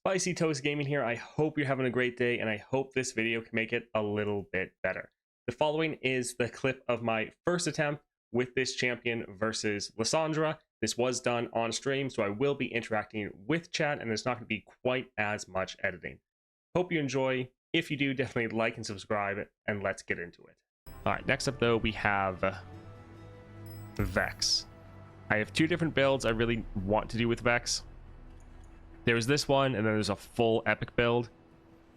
Spicy Toast Gaming here. I hope you're having a great day, and I hope this video can make it a little bit better. The following is the clip of my first attempt with this champion versus Lissandra. This was done on stream, so I will be interacting with chat, and there's not going to be quite as much editing. Hope you enjoy. If you do, definitely like and subscribe, and let's get into it. All right, next up, though, we have Vex. I have two different builds I really want to do with Vex. There's this one, and then there's a full epic build.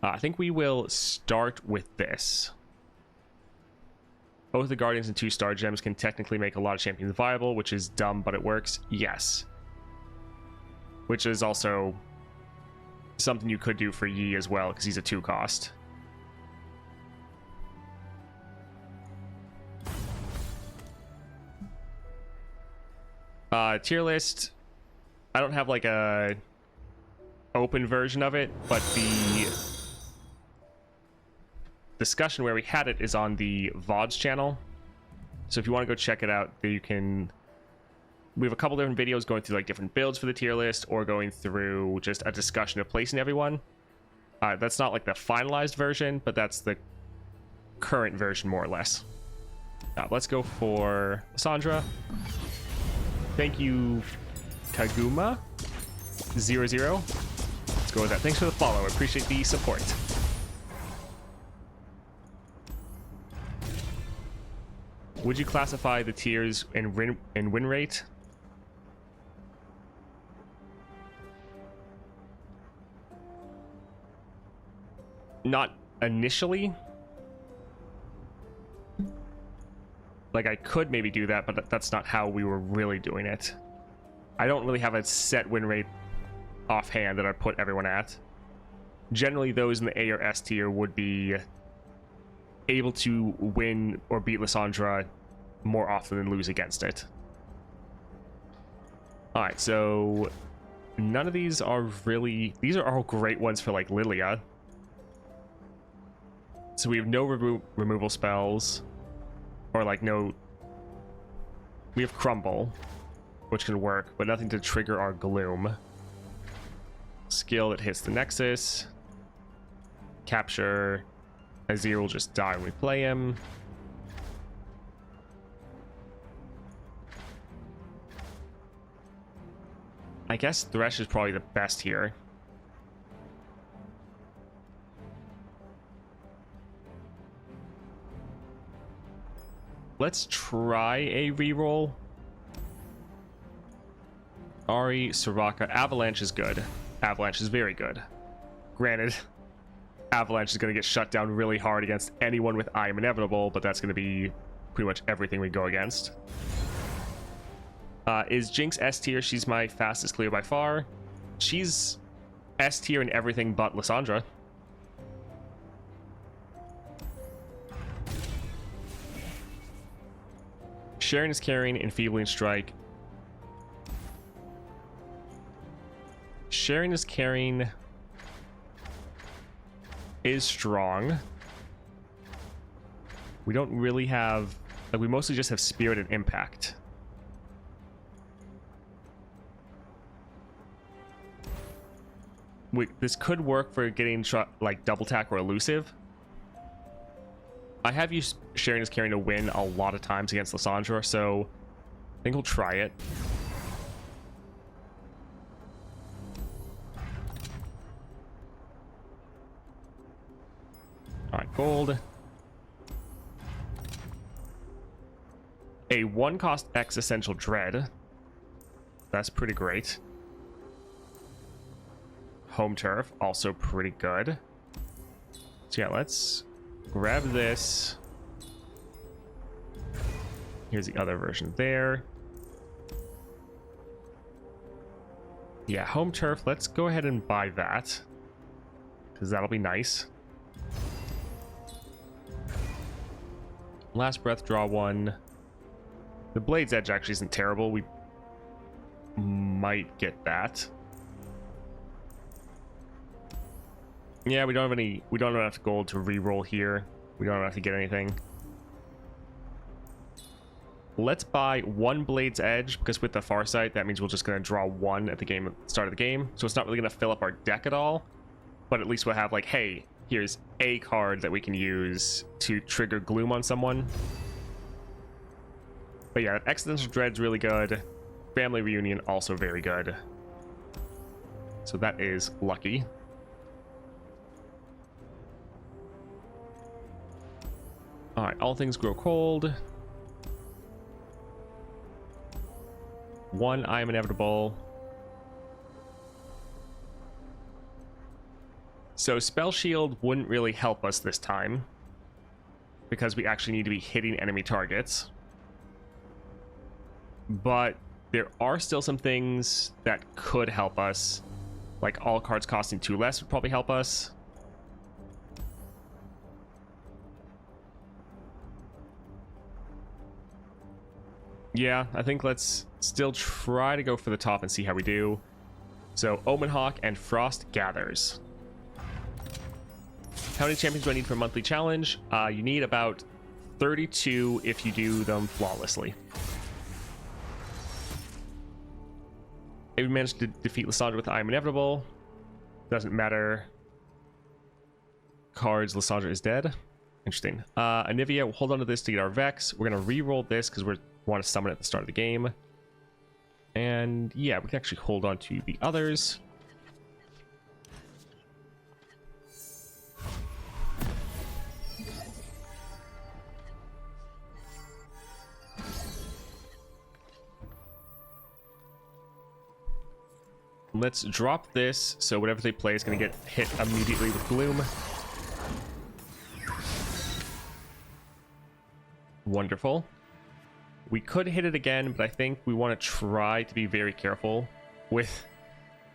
I think we will start with this. Both the Guardians and 2-star gems can technically make a lot of champions viable, which is dumb, but it works. Yes. Which is also something you could do for Yi as well, because he's a 2-cost. Tier list. I don't have like a open version of it, but the discussion where we had it is on the VODs channel. So if you want to go check it out, we have a couple different videos going through like different builds for the tier list, or going through just a discussion of placing everyone. That's not like the finalized version, but that's the current version more or less. Let's go for Lissandra. Thank you, Kaguma 00. Let's go with that. Thanks for the follow. I appreciate the support. Would you classify the tiers in win rate? Not initially. Like, I could maybe do that, but that's not how we were really doing it. I don't really have a set win rate offhand that I put everyone at. Generally, those in the A or S tier would be able to win or beat Lissandra more often than lose against it. Alright, so none of these are really... These are all great ones for, like, Lilia. So we have no removal spells. Or, like, no... We have Crumble, which can work, but nothing to trigger our Gloom. Skill that hits the Nexus. Capture. Azir will just die when we play him. I guess Thresh is probably the best here. Let's try a reroll. Ari, Soraka, Avalanche is good. Avalanche is very good. Granted, Avalanche is going to get shut down really hard against anyone with I Am Inevitable, but that's going to be pretty much everything we go against. Is Jinx S tier? She's my fastest clear by far. She's S tier in everything but Lissandra. Sharon is carrying Enfeebling Strike. Sharon is carrying is strong. We don't really have... Like, we mostly just have Spirit and Impact. This could work for getting like double tack or elusive. I have used Sharon is carrying to win a lot of times against Lissandra, so I think we'll try it. Alright, gold. A 1-cost X Essential Dread. That's pretty great. Home Turf, also pretty good. So yeah, let's grab this. Here's the other version there. Yeah, Home Turf, let's go ahead and buy that, because that'll be nice. Last Breath, draw one. The Blade's Edge actually isn't terrible. We might get that. Yeah, we don't have enough gold to re-roll here. We don't have to get anything. Let's buy 1 Blade's Edge, because with the Farsight, that means we're just going to draw 1 at the start of the game. So it's not really going to fill up our deck at all. But at least we'll have like, hey, here's a card that we can use to trigger Gloom on someone. But yeah, Existential Dread's really good. Family Reunion also very good. So that is lucky. Alright, All Things Grow Cold. 1 I Am Inevitable. So Spell Shield wouldn't really help us this time, because we actually need to be hitting enemy targets. But there are still some things that could help us. Like all cards costing 2 less would probably help us. Yeah, I think let's still try to go for the top and see how we do. So Omen Hawk and Frost Gathers. How many champions do I need for a monthly challenge? You need about 32 if you do them flawlessly. If we manage to defeat Lissandra with I Am Inevitable, doesn't matter. Cards, Lissandra is dead. Interesting. Anivia, we'll hold on to this to get our Vex. We're going to re-roll this because we want to summon at the start of the game. And yeah, we can actually hold on to the others. Let's drop this, so whatever they play is going to get hit immediately with Gloom. Wonderful. We could hit it again, but I think we want to try to be very careful. With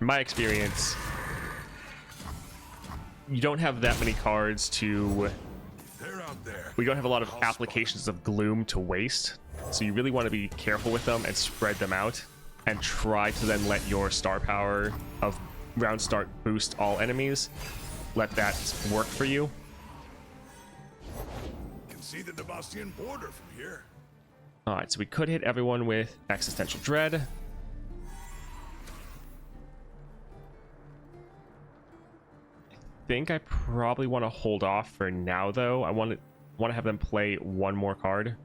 my experience, you don't have that many cards to... We don't have a lot of applications of Gloom to waste, so you really want to be careful with them and spread them out. And try to then let your star power of round start boost all enemies. Let that work for you. Can see the Devastian border from here. Alright, so we could hit everyone with Existential Dread. I think I probably want to hold off for now, though. I want to have them play 1 more card.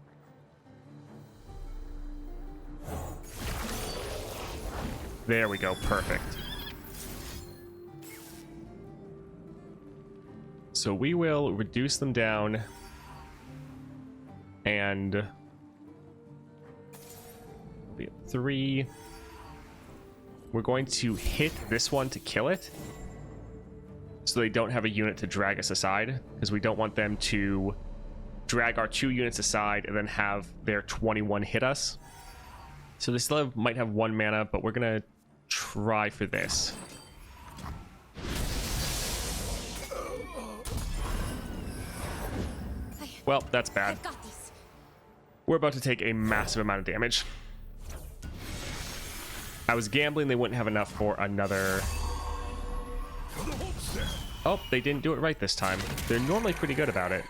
There we go, perfect. So we will reduce them down and be at 3. We're going to hit this one to kill it, so they don't have a unit to drag us aside, because we don't want them to drag our 2 units aside and then have their 21 hit us. So they still might have 1 mana, but we're gonna try for this. Well, that's bad. We're about to take a massive amount of damage. I was gambling they wouldn't have enough for another... Oh, they didn't do it right this time. They're normally pretty good about it.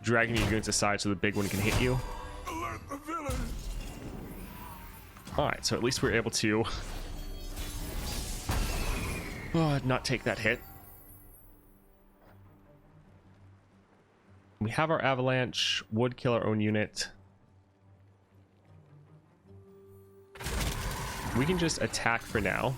Dragging your units aside so the big one can hit you. Alright, so at least we're able to not take that hit. We have our Avalanche, would kill our own unit. We can just attack for now.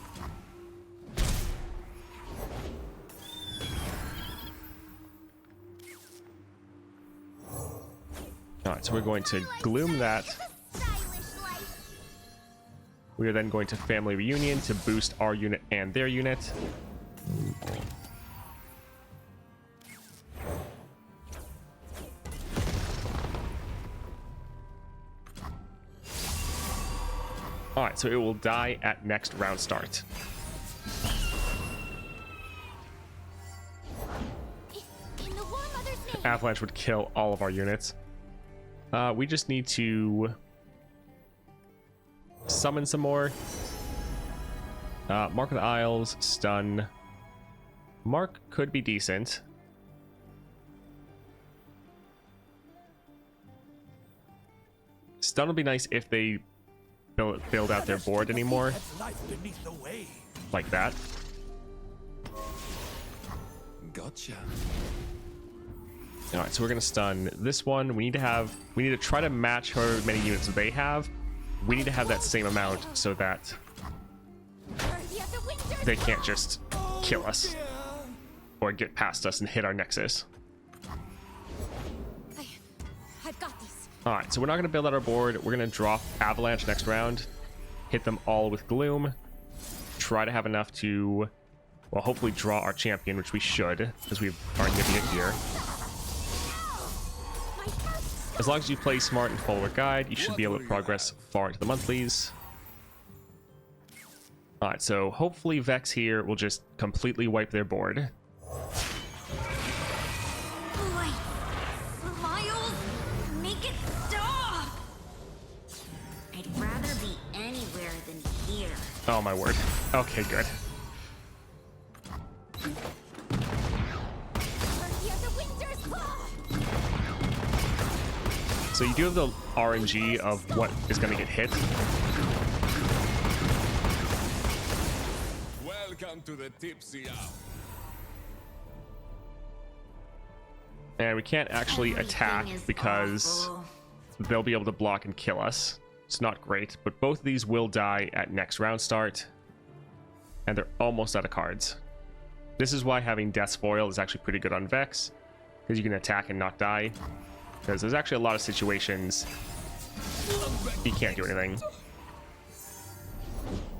Alright, so we're going to Gloom that. We are then going to Family Reunion to boost our unit and their unit. Alright, so it will die at next round start. Avalanche would kill all of our units. We just need to summon some more. Mark of the Isles, stun. Mark could be decent. Stun will be nice if they build out their board anymore. Like that. Gotcha. Alright, so we're gonna stun this one. We need to try to match however many units they have. We need to have that same amount so that they can't just kill us or get past us and hit our nexus. I've got this. Alright, so we're not gonna build out our board. We're gonna drop Avalanche next round, hit them all with Gloom, try to have enough to, well, hopefully draw our champion, which we should, because we are nipping it here. As long as you play smart and follow a guide, you should be able to progress far into the monthlies. Alright, so hopefully Vex here will just completely wipe their board. Boy, Miles, make it stop. I'd rather be anywhere than here. Oh my word. Okay, good. So you do have the RNG of what is going to get hit. Welcome to the tipsy hour. And we can't actually attack because they'll be able to block and kill us. It's not great, but both of these will die at next round start. And they're almost out of cards. This is why having Death's Foil is actually pretty good on Vex, because you can attack and not die. Because there's actually a lot of situations you can't do anything.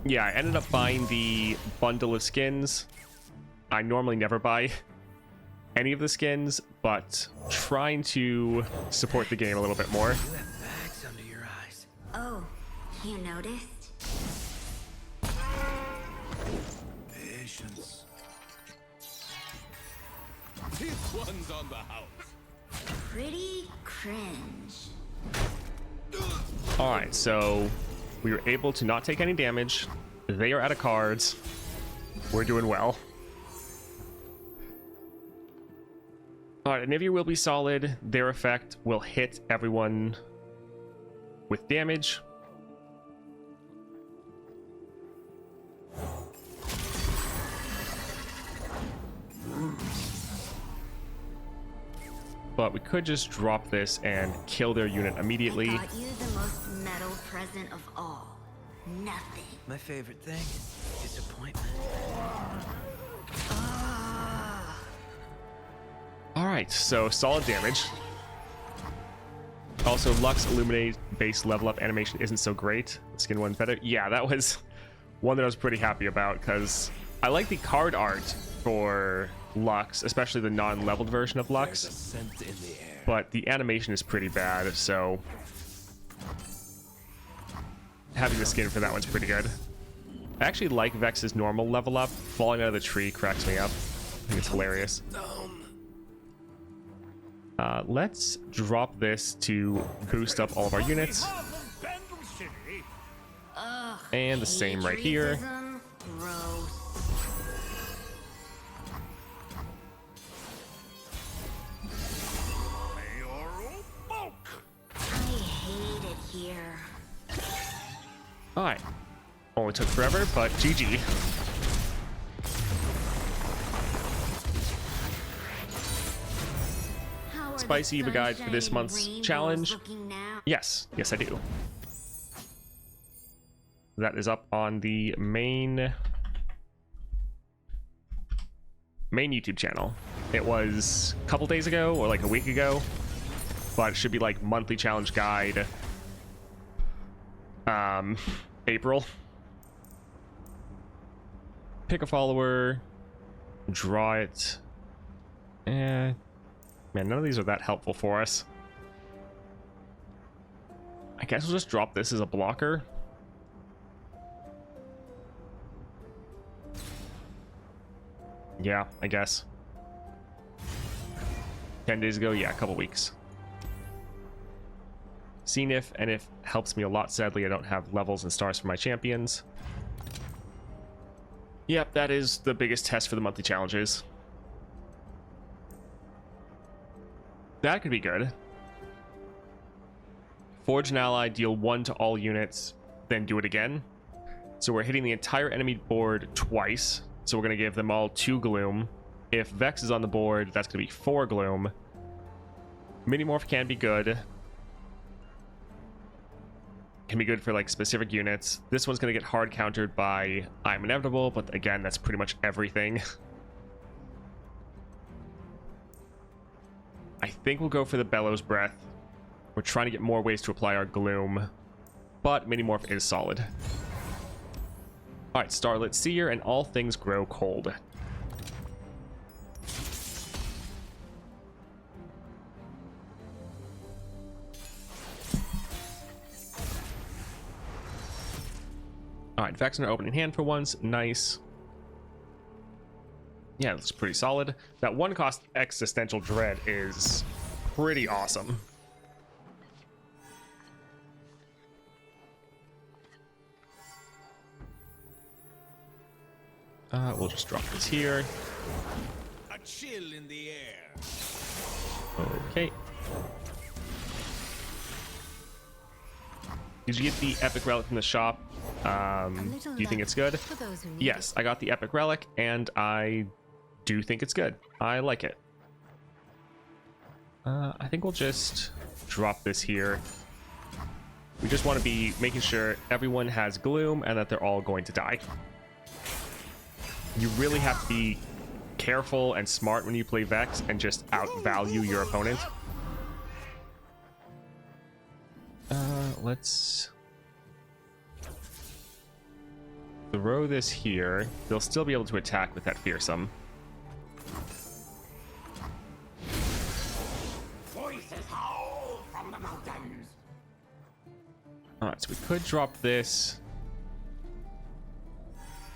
Yeah, I ended up buying the bundle of skins. I normally never buy any of the skins, but trying to support the game a little bit more. You have bags under your eyes. Oh, you noticed? Patience. This one's on the house. Pretty cringe. Alright, so we were able to not take any damage. They are out of cards. We're doing well. Alright, Anivia will be solid. Their effect will hit everyone with damage. But we could just drop this and kill their unit immediately. I got you the most metal present of all. Nothing. My favorite thing, disappointment. Alright, so solid damage. Also, Lux Illuminate base level up animation isn't so great. The skin one's better. Yeah, that was one that I was pretty happy about, because I like the card art for Lux, especially the non-leveled version of Lux, but the animation is pretty bad, so having the skin for that one's pretty good. I actually like Vex's normal level up. Falling out of the tree cracks me up. I think it's hilarious. Let's drop this to boost up all of our units. And the same right here. Gross. I hate it here. Alright. Only took forever, but GG. Spicy, you have a guide for this month's challenge? Yes, yes I do. That is up on the main YouTube channel. It was a couple days ago or like a week ago, but it should be like monthly challenge guide. April. Pick a follower, draw it. Man, none of these are that helpful for us. I guess we'll just drop this as a blocker. Yeah, I guess. 10 days ago, yeah, a couple weeks. Seen if, and if helps me a lot. Sadly, I don't have levels and stars for my champions. Yep, that is the biggest test for the monthly challenges. That could be good. Forge an ally, deal 1 to all units, then do it again. So we're hitting the entire enemy board twice. So we're going to give them all 2 gloom. If Vex is on the board, that's going to be 4 gloom. Minimorph can be good. Can be good for like specific units. This one's going to get hard countered by I'm Inevitable, but again, that's pretty much everything. I think we'll go for the Bellows Breath. We're trying to get more ways to apply our gloom, but Minimorph is solid. Alright, Starlit Seer and all things grow cold. Alright, Vex in our opening hand for once. Nice. Yeah, that's pretty solid. That 1 cost Existential Dread is pretty awesome. We'll just drop this here. A chill in the air. Okay. Did you get the Epic Relic from the shop? Do you think it's good? Yes, I got the Epic Relic, and I do think it's good. I like it. I think we'll just drop this here. We just want to be making sure everyone has gloom and that they're all going to die. You really have to be careful and smart when you play Vex and just outvalue your opponent. Let's throw this here. They'll still be able to attack with that Fearsome. Alright, so we could drop this.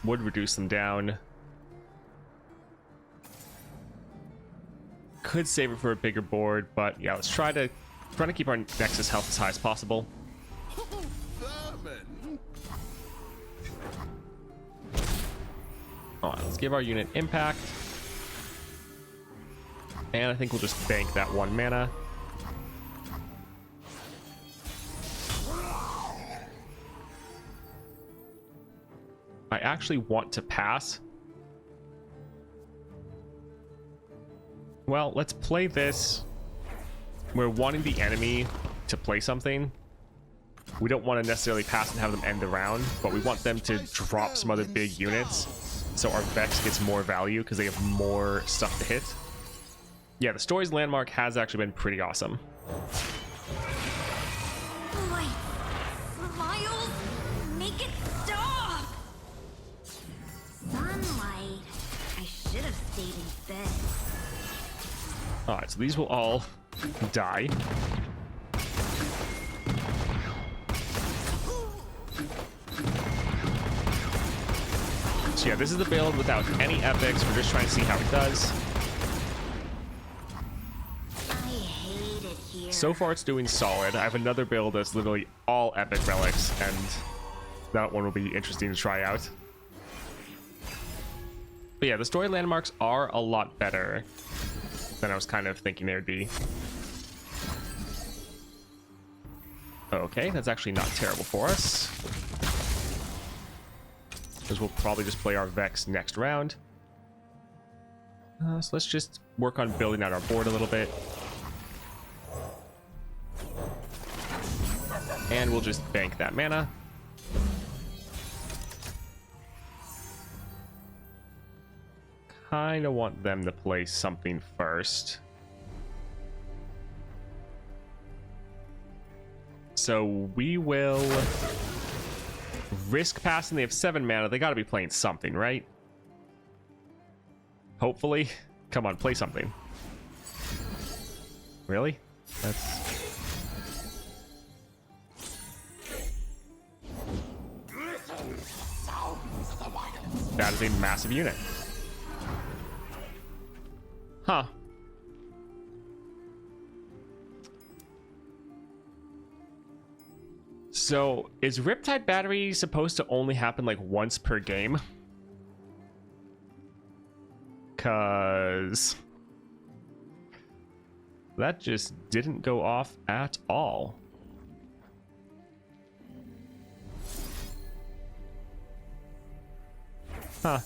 Would reduce them down. Could save it for a bigger board, but yeah, let's try to keep our Nexus health as high as possible. Alright, let's give our unit impact. And I think we'll just bank that 1 mana. I actually want to pass. Well, let's play this. We're wanting the enemy to play something. We don't want to necessarily pass and have them end the round, but we want them to drop some other big units so our Vex gets more value because they have more stuff to hit. Yeah, the story's landmark has actually been pretty awesome. Boy, Miles, make it stop! Sunlight. I should have stayed in bed. Alright, so these will all die. So yeah, this is the build without any epics. We're just trying to see how it does. I hate it here. So far it's doing solid. I have another build that's literally all epic relics, and that one will be interesting to try out. But yeah, the story landmarks are a lot better than I was kind of thinking they would be. Okay, that's actually not terrible for us, because we'll probably just play our Vex next round. So let's just work on building out our board a little bit. And we'll just bank that mana. Kind of want them to play something first. So we will risk passing. They have 7 mana. They got to be playing something, right? Hopefully. Come on, play something. Really? That is a massive unit. Huh. So, is Riptide Battery supposed to only happen like once per game? Cause that just didn't go off at all. Huh.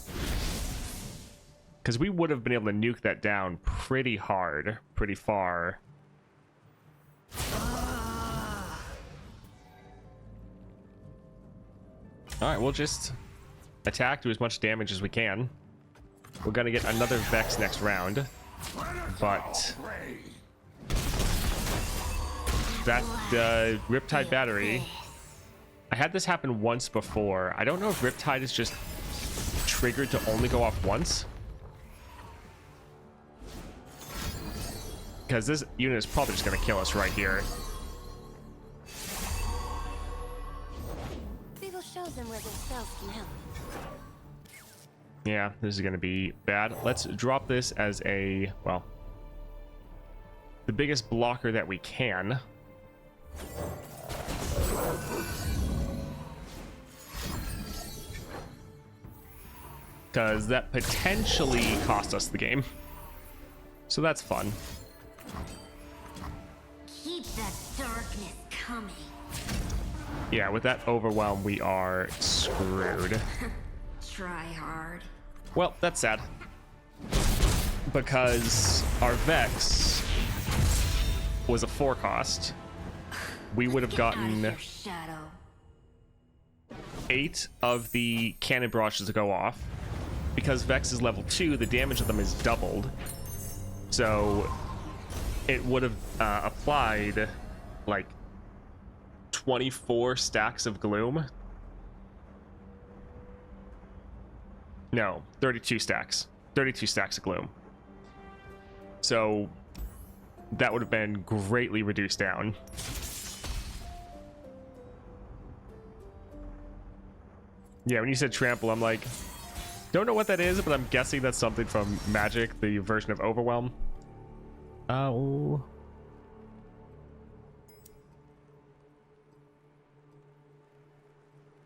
Because we would have been able to nuke that down pretty hard, pretty far. Alright, we'll just attack, do as much damage as we can. We're gonna get another Vex next round. But that Riptide battery, I had this happen once before. I don't know if Riptide is just triggered to only go off once, because this unit is probably just gonna kill us right here. Beagle shows them where their spells can help. Yeah, this is gonna be bad. Let's drop this as a, well, the biggest blocker that we can. Because that potentially cost us the game. So that's fun. Keep that darkness coming. Yeah, with that overwhelm, we are screwed. Try hard. Well, that's sad. Because our Vex was a 4 cost. We would have Get out of gotten here, Shadow. 8 of the cannon barrages to go off. Because Vex is level 2, the damage of them is doubled. So it would have applied like 24 stacks of gloom. No, 32 stacks. 32 stacks of gloom. So that would have been greatly reduced down. Yeah, when you said trample, I'm like, don't know what that is, but I'm guessing that's something from Magic, the version of Overwhelm. Oh.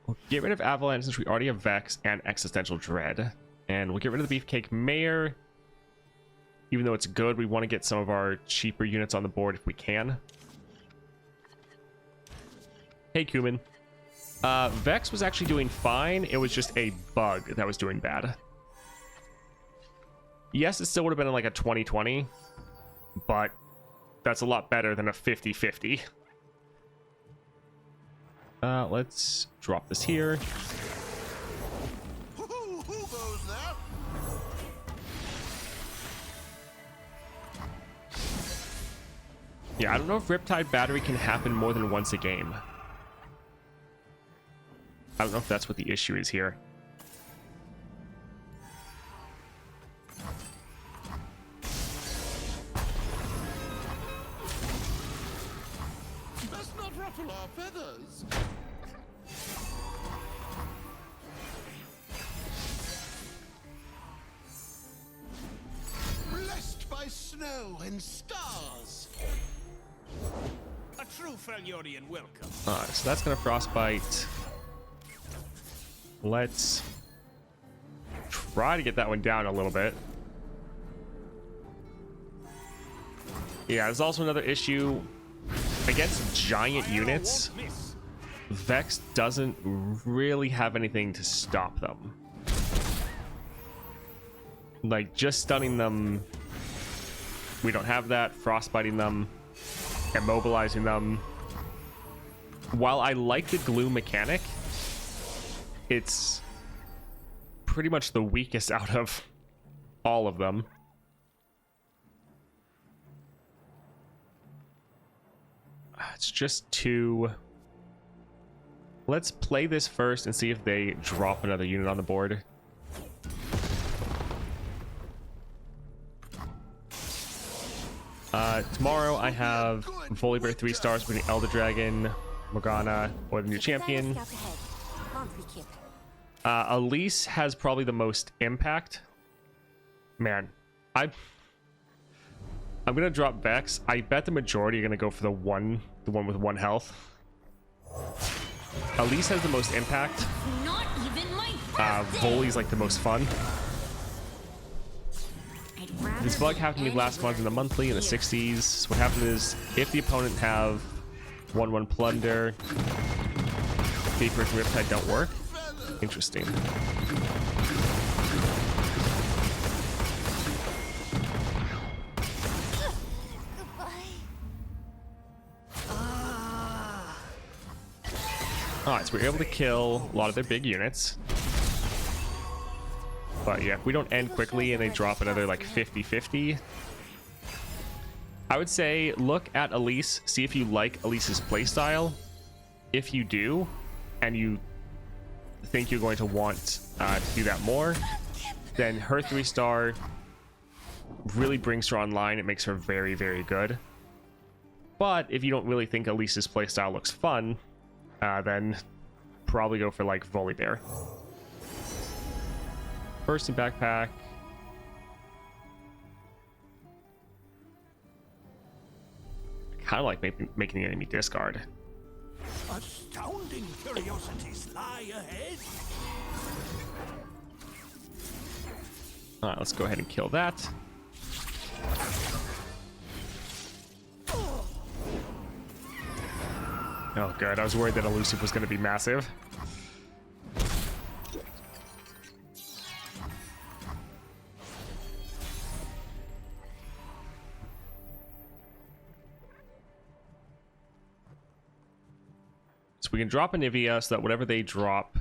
We'll get rid of Avalanche since we already have Vex and Existential Dread. And we'll get rid of the Beefcake Mayor. Even though it's good, we want to get some of our cheaper units on the board if we can. Hey, Cumin. Vex was actually doing fine. It was just a bug that was doing bad. Yes, it still would have been in like a 20-20, but that's a lot better than a 50-50. Let's drop this here. Who goes there? Yeah, I don't know if Riptide battery can happen more than once a game. I don't know if that's what the issue is here. Let's not ruffle our feathers. Blessed by snow and stars. A true Freljordian welcome. Alright, so that's gonna frostbite. Let's try to get that one down a little bit. Yeah, there's also another issue against giant units. Vex doesn't really have anything to stop them. Like, just stunning them, we don't have that. Frostbiting them, immobilizing them. While I like the glue mechanic, it's pretty much the weakest out of all of them. It's just too... Let's play this first and see if they drop another unit on the board. Tomorrow I have Volibear 3 stars with the Elder Dragon, Morgana, or the new champion. Elise has probably the most impact. Man, I'm gonna drop Vex. I bet the majority are gonna go for the one with 1 health. Elise has the most impact. Not even my birthday. Voli's like the most fun. I'd rather This bug be happened to me last month in the monthly in the 60s. So what happened is, if the opponent have 1/1 plunder, Vapor and Riptide don't work. Interesting. Alright, so we're able to kill a lot of their big units. But yeah, if we don't end quickly and they drop another like 50-50, I would say look at Elise, see if you like Elise's playstyle. If you do, and you think you're going to want to do that more, then her 3-star really brings her online. It makes her very, very good. But if you don't really think Elise's playstyle looks fun, then probably go for like Volibear. First in backpack. Kind of like making the enemy discard. Astounding curiosities lie ahead. All right, let's go ahead and kill that. Oh, good. I was worried that Elusive was going to be massive. So we can drop Anivia so that whatever they drop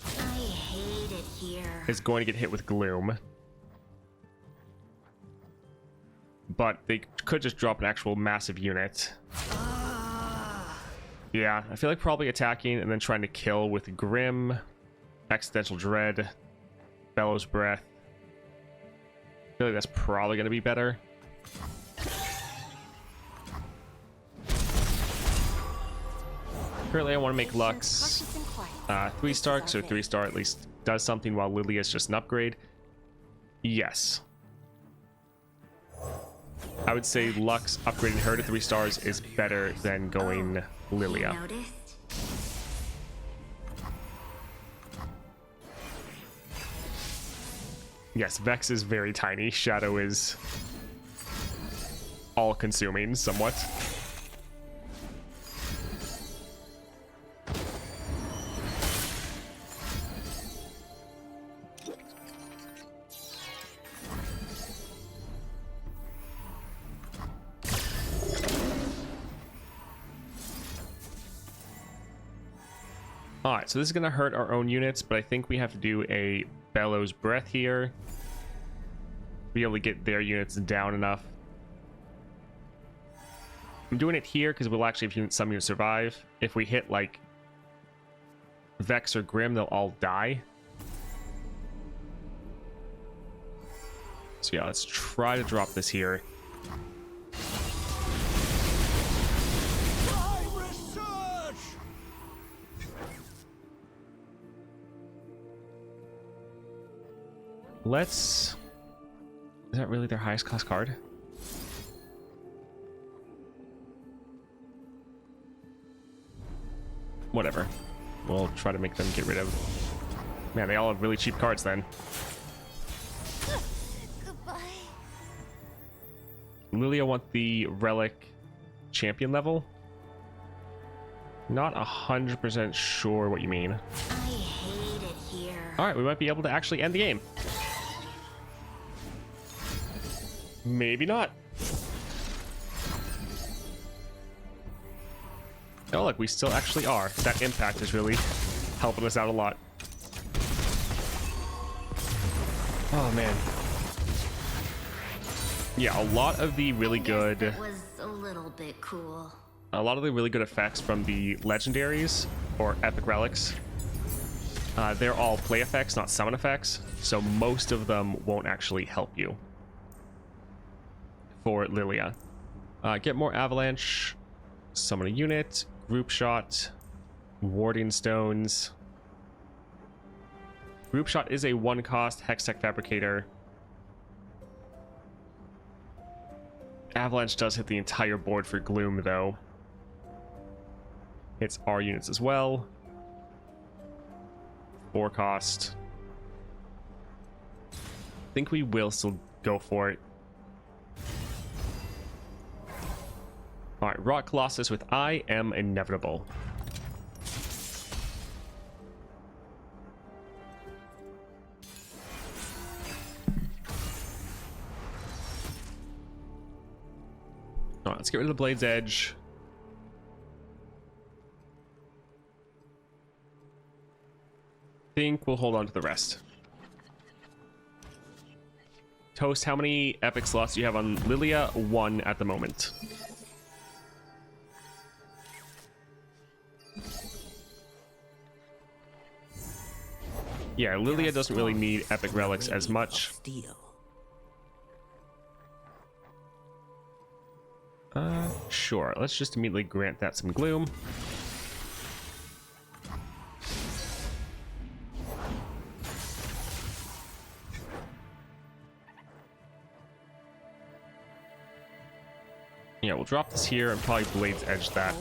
I hate it here. is going to get hit with Gloom. But they could just drop an actual massive unit. Yeah, I feel like probably attacking and then trying to kill with Grim, Accidental Dread, Bellows Breath. I feel like that's probably going to be better. Currently, I want to make Lux 3-star, so 3-star at least does something while Lilia is just an upgrade. Yes. I would say Lux upgrading her to 3 stars is better than going Lilia. Noticed? Yes, Vex is very tiny. Shadow is all-consuming, somewhat. Alright, so this is going to hurt our own units, but I think we have to do a Bellows Breath here. Be able to get their units down enough. I'm doing it here because we'll actually have some units survive. If we hit like Vex or Grim, they'll all die. So yeah, let's try to drop this here. Let's... Is that really their highest cost card? Whatever. We'll try to make them get rid of... Man, they all have really cheap cards then. Goodbye. Lilia want the Relic champion level? Not 100% sure what you mean. I hate it here. Alright, we might be able to actually end the game. Maybe not. Oh, look, we still actually are. That impact is really helping us out a lot. Oh, man. Yeah, a lot of the really good... It was a little bit cool. A lot of the really good effects from the legendaries or epic relics, they're all play effects, not summon effects. So most of them won't actually help you. For Lilia. Get more avalanche, summon a unit, group shot, warding stones. Group shot is a 1-cost Hextech Fabricator. Avalanche does hit the entire board for Gloom though. Hits our units as well. 4-cost. I think we will still go for it. Alright, Rock Colossus with I Am Inevitable. Alright, let's get rid of the Blade's Edge. think we'll hold on to the rest. Toast, how many epic slots do you have on Lilia? 1 at the moment. Yeah, Lilia doesn't really need epic relics as much. Sure. Let's just immediately grant that some gloom. Yeah, we'll drop this here and probably Blade's Edge that.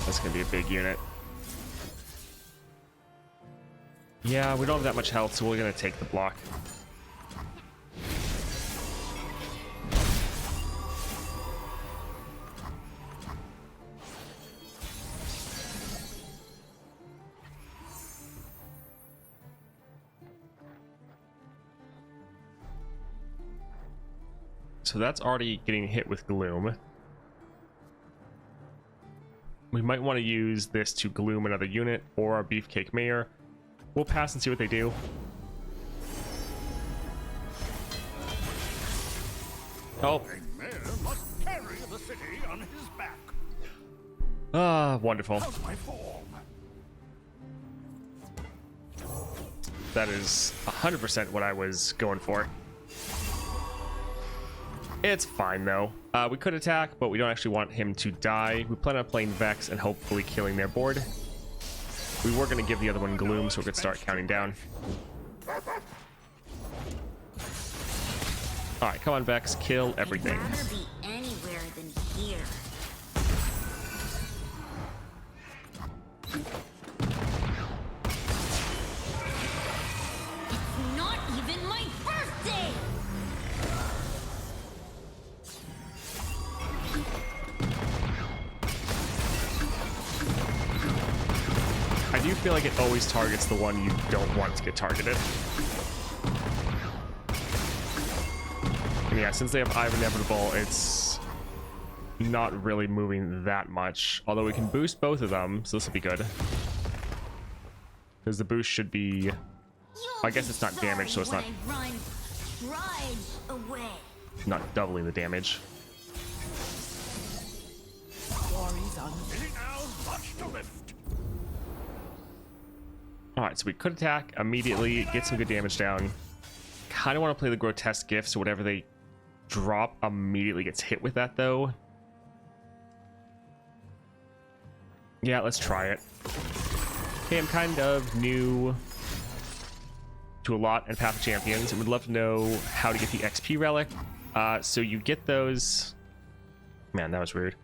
That's gonna be a big unit. Yeah, we don't have that much health, so we're gonna take the block. So that's already getting hit with gloom. We might want to use this to gloom another unit or our Beefcake Mayor. We'll pass and see what they do. Oh. A mayor must carry the city on his back. Ah, wonderful. How's my form? That is 100% what I was going for. It's fine, though. We could attack, but we don't actually want him to die. We plan on playing Vex and hopefully killing their board. We were going to give the other one Gloom so we could start counting down. Alright, come on, Vex. Kill everything. I'd rather be anywhere than here. It's not even my birthday! I do feel like it always targets the one you don't want to get targeted. And yeah, since they have Eye of Inevitable, it's not really moving that much. Although we can boost both of them, so this will be good. Because the boost should be... I guess it's not damage, so it's not doubling the damage. Alright, so we could attack immediately, get some good damage down. Kind of want to play the Grotesque Gift, so whatever they drop immediately gets hit with that, though. Yeah, let's try it. Okay, I'm kind of new to a lot in Path of Champions and would love to know how to get the XP relic. So you get those... Man, that was rude.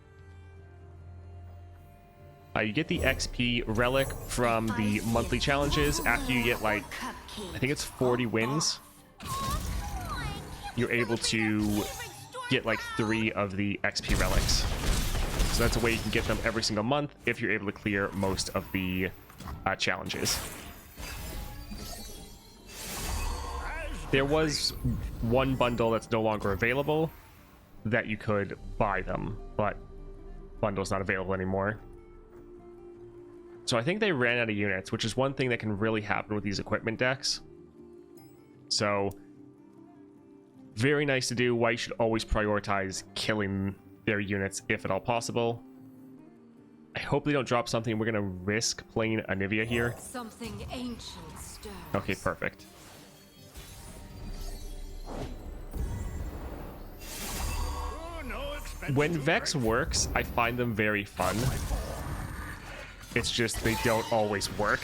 You get the XP relic from the monthly challenges after you get, like, I think it's 40 wins. You're able to get, like, 3 of the XP relics. So that's a way you can get them every single month if you're able to clear most of the challenges. There was one bundle that's no longer available that you could buy them, but bundle's not available anymore. So I think they ran out of units, which is one thing that can really happen with these equipment decks. So, very nice to do. Why you should always prioritize killing their units if at all possible. I hope they don't drop something. We're going to risk playing Anivia here. Something ancient stirs. Okay, perfect. When Vex works, I find them very fun. It's just they don't always work.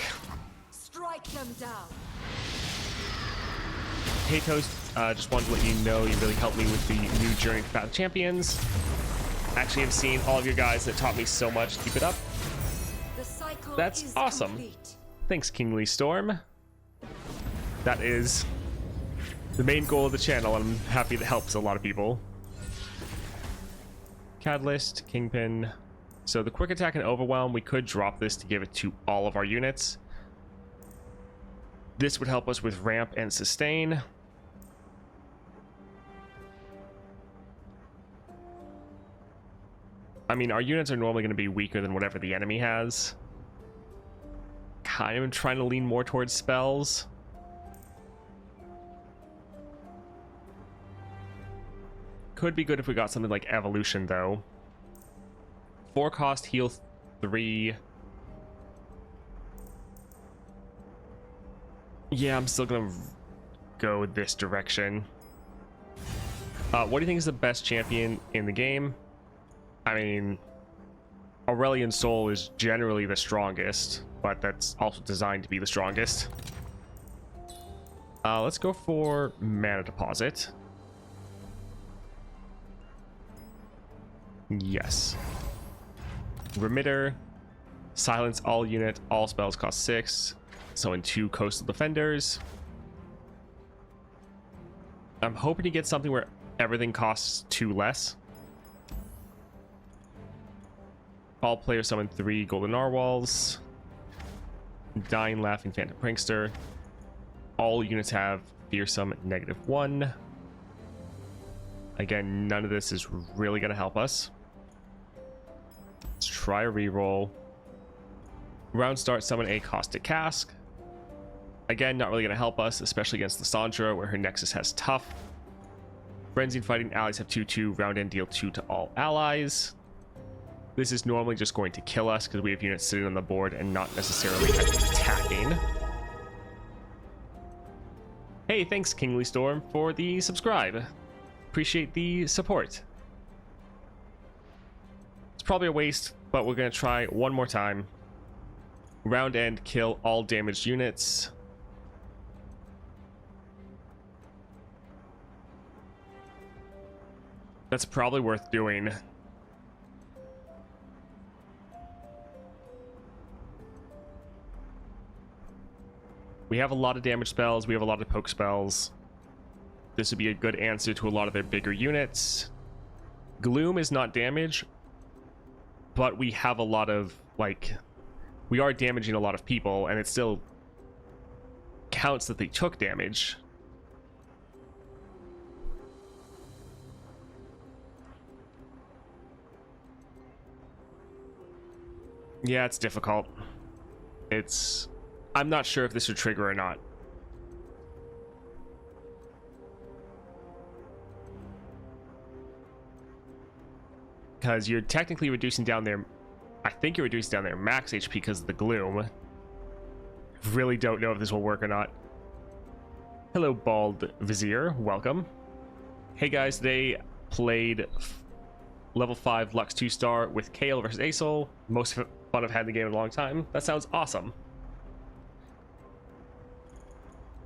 Strike them down. Hey Toast, just wanted to let you know you really helped me with the new Journey to Path of Champions. Actually, I've seen all of you guys that taught me so much. Keep it up. The cycle That's is awesome. complete. Thanks, Kingly Storm. That is the main goal of the channel, and I'm happy that helps a lot of people. Catalyst, Kingpin. So the quick attack and overwhelm, we could drop this to give it to all of our units. This would help us with ramp and sustain. I mean, our units are normally going to be weaker than whatever the enemy has. kind of trying to lean more towards spells. Could be good if we got something like Evolution, though. 4 cost, heal 3. Yeah, I'm still gonna go this direction. What do you think is the best champion in the game? I mean, Aurelian Soul is generally the strongest, but that's also designed to be the strongest. Let's go for Mana Deposit. Yes. Remitter. Silence all unit. All spells cost 6. So in 2 Coastal Defenders. I'm hoping to get something where everything costs 2 less. All players summon 3 Golden Narwhals. Dying Laughing Phantom Prankster. All units have Fearsome -1. Again, none of this is really going to help us. Let's try a reroll. Round start, summon a Caustic Cask. Again, not really going to help us, especially against Lissandra, where her Nexus has Tough. Frenzied Fighting allies have 2/2. Round end, deal 2 to all allies. This is normally just going to kill us because we have units sitting on the board and not necessarily attacking. Hey, thanks Kingly Storm for the subscribe. Appreciate the support. It's probably a waste, but we're going to try one more time. Round end, kill all damaged units. That's probably worth doing. We have a lot of damage spells. We have a lot of poke spells. This would be a good answer to a lot of their bigger units. Gloom is not damage, but we have a lot of, like, we are damaging a lot of people, and it still counts that they took damage. Yeah, it's difficult. I'm not sure if this would trigger or not. Because you're technically reducing down their... I think you're reducing down their max HP because of the Gloom. Really don't know if this will work or not. Hello, Bald Vizier. Welcome. Hey guys, today played level 5 Lux 2-star with Kale versus Asol. Most fun I've had in the game in a long time. That sounds awesome.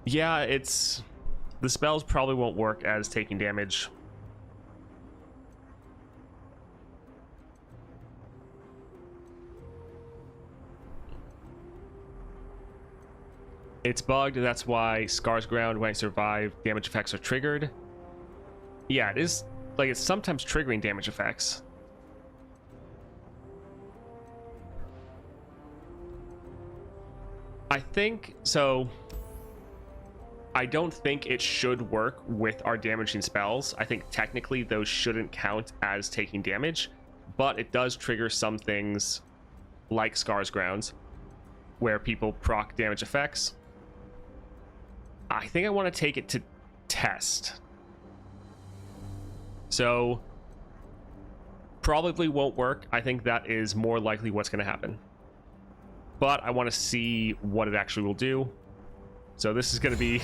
Yeah, the spells probably won't work as taking damage. It's bugged, that's why Scar's Ground, when I survive, damage effects are triggered. Yeah, it is, like, it's sometimes triggering damage effects. I think, so... I don't think it should work with our damaging spells. I think technically those shouldn't count as taking damage, but it does trigger some things like Scar's Grounds, where people proc damage effects. I think I want to take it to test. So, probably won't work. I think that is more likely what's going to happen. But I want to see what it actually will do. So this is going to be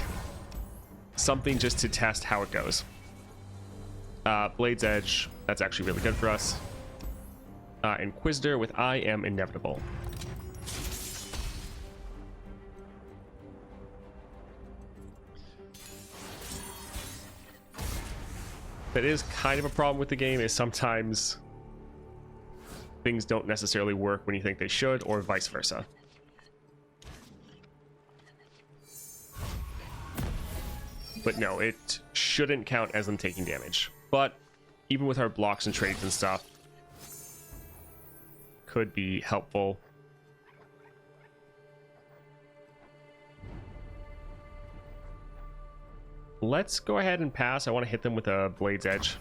something just to test how it goes. Blade's Edge, that's actually really good for us. Inquisitor with I Am Inevitable. That is kind of a problem with the game, is sometimes things don't necessarily work when you think they should, or vice versa. But no, it shouldn't count as them taking damage. But even with our blocks and trades and stuff, could be helpful. Let's go ahead and pass. I want to hit them with a Blade's Edge.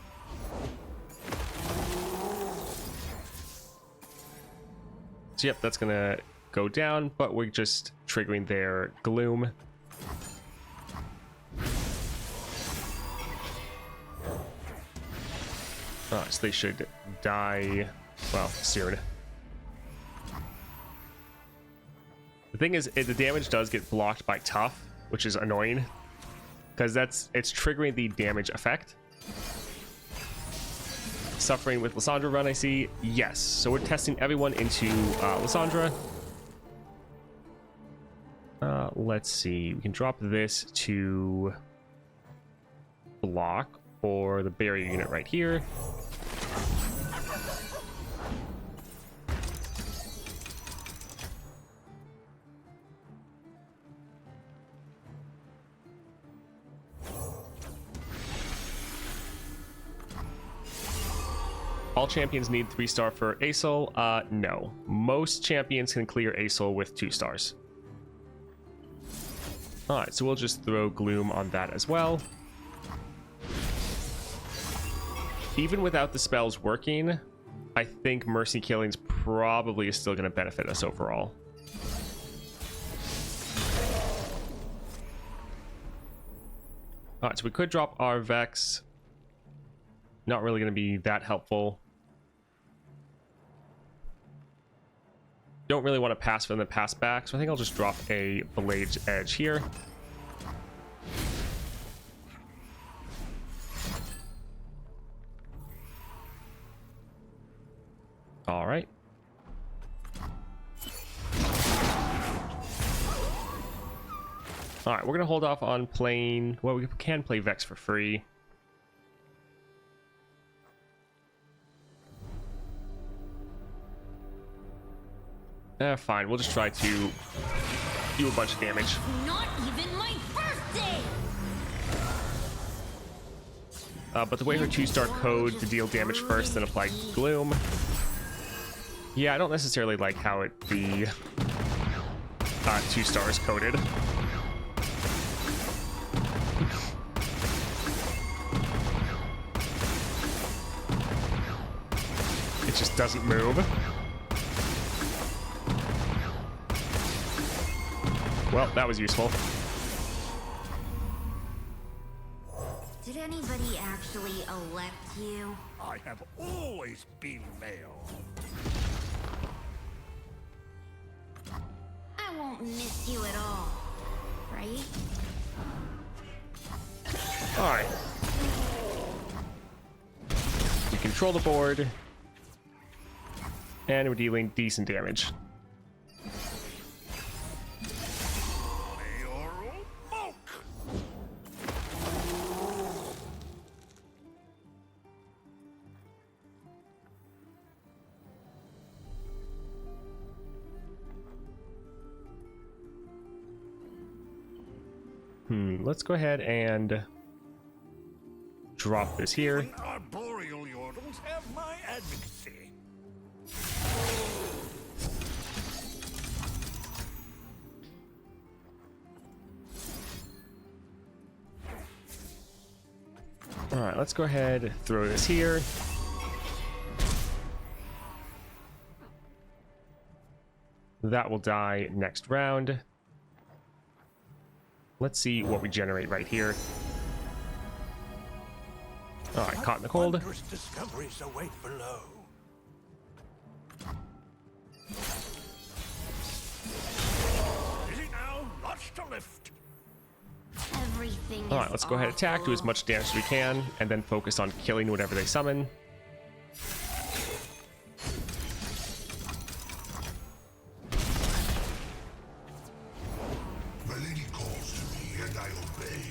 So yep, that's gonna go down, but we're just triggering their gloom. Oh, so they should die, well, soon. The thing is, the damage does get blocked by tough, which is annoying, because it's triggering the damage effect. Suffering with Lissandra run, I see. Yes, so we're testing everyone into Lissandra. Let's see, we can drop this to block or the barrier unit right here. All champions need 3-star for ASOL. No. Most champions can clear ASOL with 2 stars. Alright, so we'll just throw Gloom on that as well. Even without the spells working, I think Mercy Killings probably is still going to benefit us overall. Alright, so we could drop our Vex. Not really going to be that helpful. Don't really want to pass for them to pass back, so I think I'll just drop a Blade's Edge here. All right. All right, we're gonna hold off on playing. Well, we can play Vex for free. Fine, we'll just try to do a bunch of damage. Not even my birthday! But the way her 2-star code to deal damage first, then apply Gloom. Yeah, I don't necessarily like how the 2 stars coded. It just doesn't move. Well, that was useful. Did anybody actually elect you? I have always been male. I won't miss you at all, right? Alright. We control the board. And we're dealing decent damage. Mayoral bulk. Let's go ahead and drop this here. Arboreal yordles have my advocacy. Alright, let's go ahead, throw this here. That will die next round. Let's see what we generate right here. Alright, caught in the cold. Wondrous discoveries await below. Easy now, lots to lift. Everything is Alright, let's go ahead and attack, do as much damage as we can, and then focus on killing whatever they summon. My lady calls to me and I obey.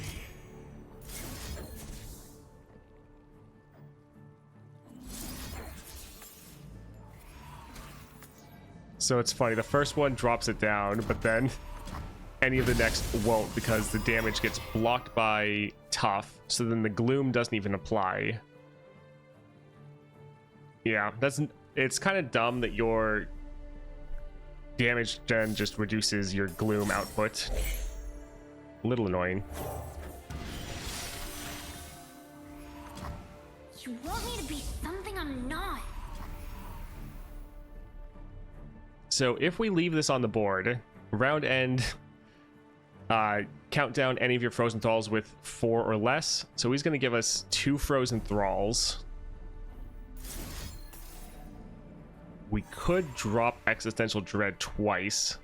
So it's funny, the first one drops it down, but then any of the next won't because the damage gets blocked by tough, so then the gloom doesn't even apply. Yeah, it's kind of dumb that your damage gen just reduces your gloom output. A little annoying. You want me to be something I'm not. So if we leave this on the board, round end, count down any of your frozen thralls with 4 or less. So he's going to give us 2 frozen thralls. We could drop Existential Dread twice.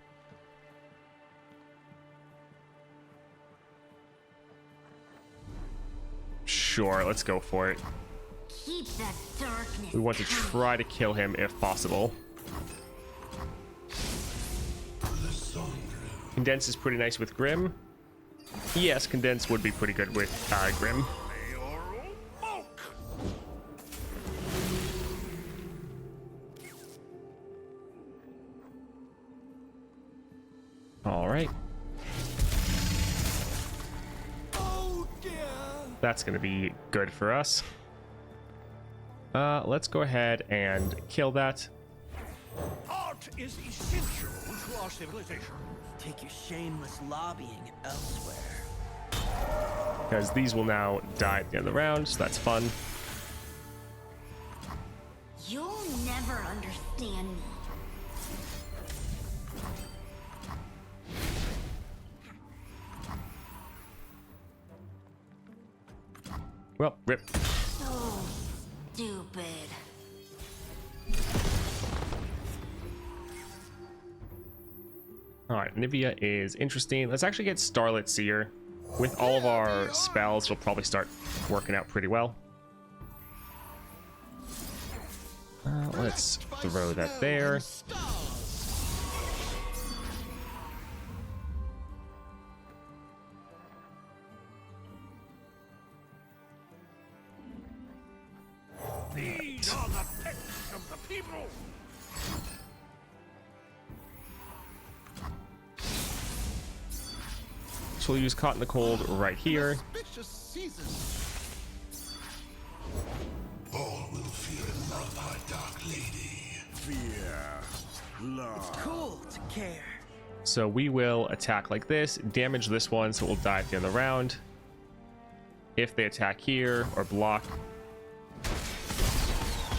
Sure, let's go for it. Keep that darkness. We want to coming. try to kill him if possible. Condense is pretty nice with Grim. Yes, Condense would be pretty good with Grim. All right. Oh dear. That's going to be good for us. Let's go ahead and kill that. Art is essential to our civilization. Take your shameless lobbying elsewhere. Because these will now die at the end of the round, so that's fun. You'll never understand me. Well, rip. So stupid. Alright, Nivea is interesting. Let's actually get Starlit Seer. With all of our spells, it'll probably start working out pretty well. Let's throw that there. These are the pets of the people. So we'll use Caught in the Cold right here. All will fear and love our dark lady. It's cool to care. So we will attack like this, damage this one, so it will die at the end of the round. If they attack here or block,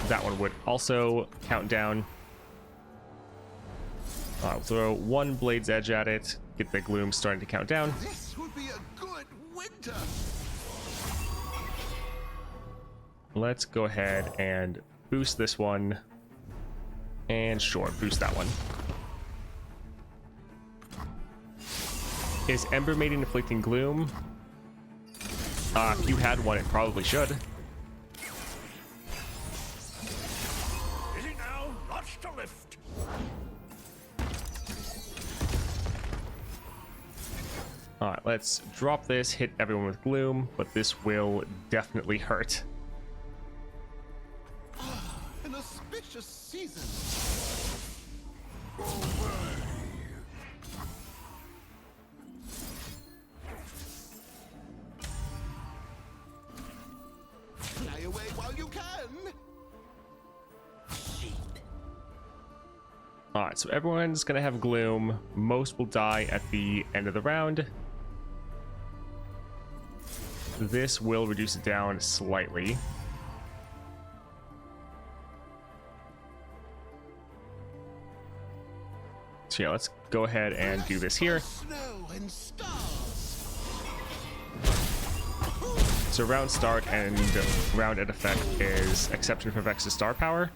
that one would also count down. I'll throw 1 Blade's Edge at it, get the gloom starting to count down. This would be a good winter. Let's go ahead and boost this one. And sure, boost that one. Is Ember Maiden inflicting gloom? If you had one, it probably should. Is it now? Lots to lift. Alright, let's drop this, hit everyone with gloom, but this will definitely hurt. An auspicious season. Fly away while you can. Alright, so everyone's gonna have gloom. Most will die at the end of the round. This will reduce it down slightly. So yeah, let's go ahead and do this here. Snow and stars. So round start and round end effect is exception for Vex's star power.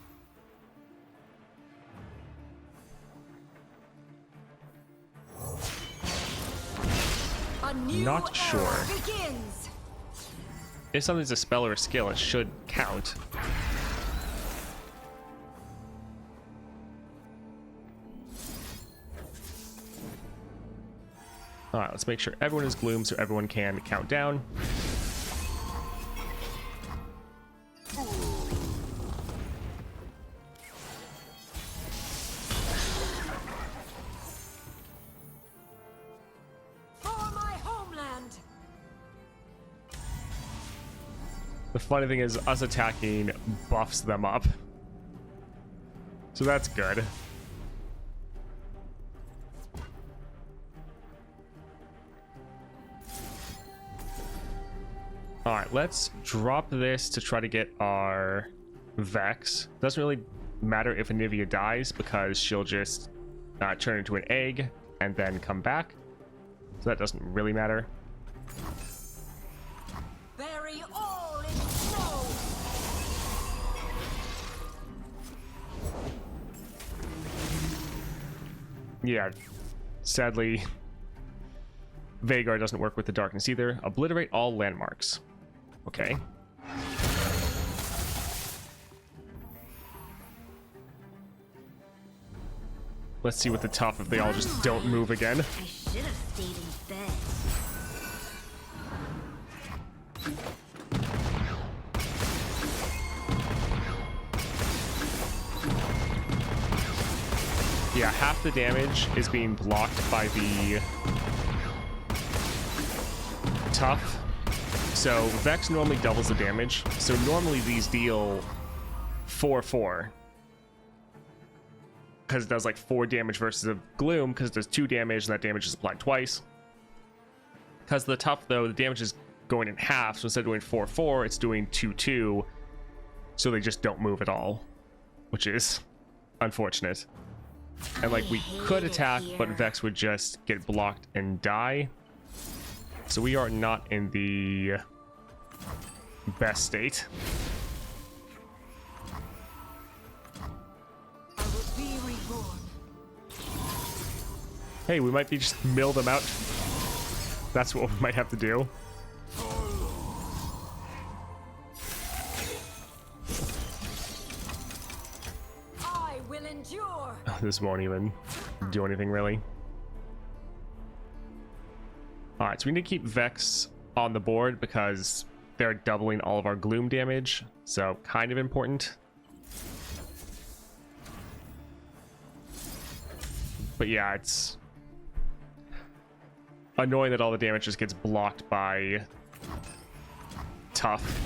A new Not sure. era begins. If something's a spell or a skill, it should count. Alright, let's make sure everyone is gloom so everyone can count down. For my homeland. The funny thing is, us attacking buffs them up. So that's good. Alright, let's drop this to try to get our Vex. Doesn't really matter if Anivia dies because she'll just turn into an egg, and then come back. So that doesn't really matter. Bury all in snow. Yeah, sadly, Vagar doesn't work with the darkness either. Obliterate all landmarks. Okay. Let's see what the tough if they all just don't move again. I should have stayed in bed. Yeah, half the damage is being blocked by the tough. So Vex normally doubles the damage. So normally these deal 4-4. Because it does like 4 damage versus a Gloom, because it does 2 damage and that damage is applied twice. Because the tough, though, the damage is going in half, so instead of doing 4-4, it's doing 2-2. So they just don't move at all, which is unfortunate. And like we could attack, but Vex would just get blocked and die. So we are not in the best state. I will be reborn. Hey, we might be just mill them out. That's what we might have to do. I will endure. This won't even do anything really. Alright, so we need to keep Vex on the board because they're doubling all of our Gloom damage. So kind of important. But yeah, it's annoying that all the damage just gets blocked by tough.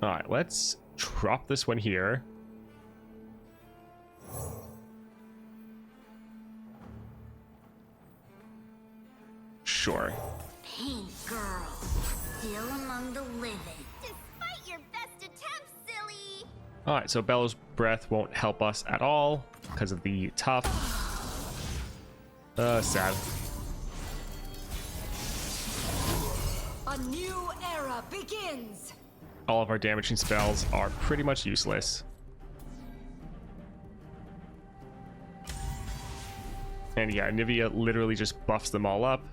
Alright, let's drop this one here. Sure. Paint girl, still among the living. Despite your best attempts, silly. Alright, so Bellows Breath won't help us at all because of the tough. Sad. A new era begins. All of our damaging spells are pretty much useless. And yeah, Nivea literally just buffs them all up.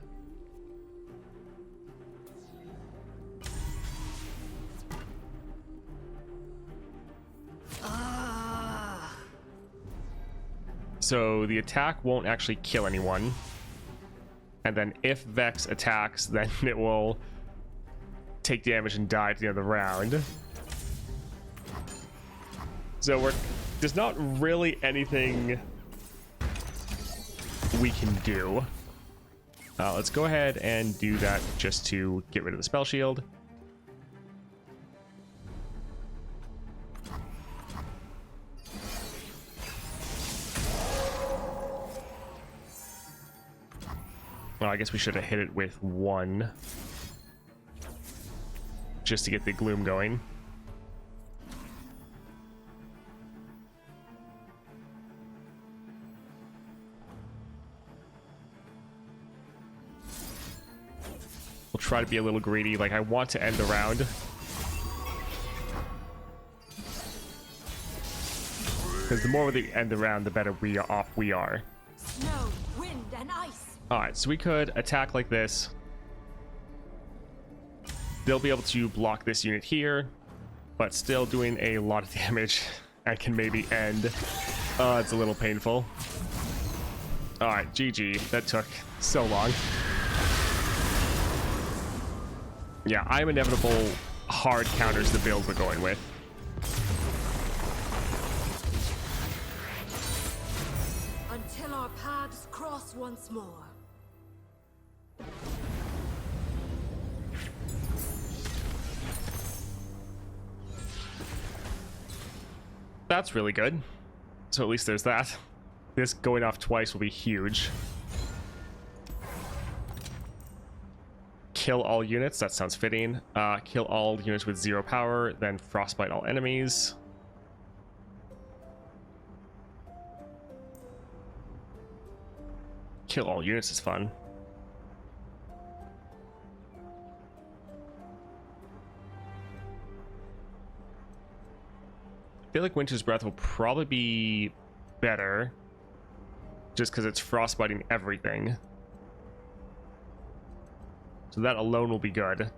So the attack won't actually kill anyone. And then if Vex attacks, then it will take damage and die at the end of the round. So there's not really anything we can do. Let's go ahead and do that just to get rid of the spell shield. Well, I guess we should have hit it with 1 just to get the Gloom going. We'll try to be a little greedy. Like, I want to end the round. Because the more we end the round, the better off we are. Snow, wind, and ice. Alright, so we could attack like this. They'll be able to block this unit here, but still doing a lot of damage and can maybe end. It's a little painful. Alright, GG. That took so long. Yeah, I'm inevitable hard counters the build we're going with. Until our paths cross once more. That's really good. So at least there's that. This going off twice will be huge. Kill all units, that sounds fitting. Kill all units with 0 power, then frostbite all enemies. Kill all units is fun. I feel like Winter's Breath will probably be better just because it's frostbiting everything. So that alone will be good.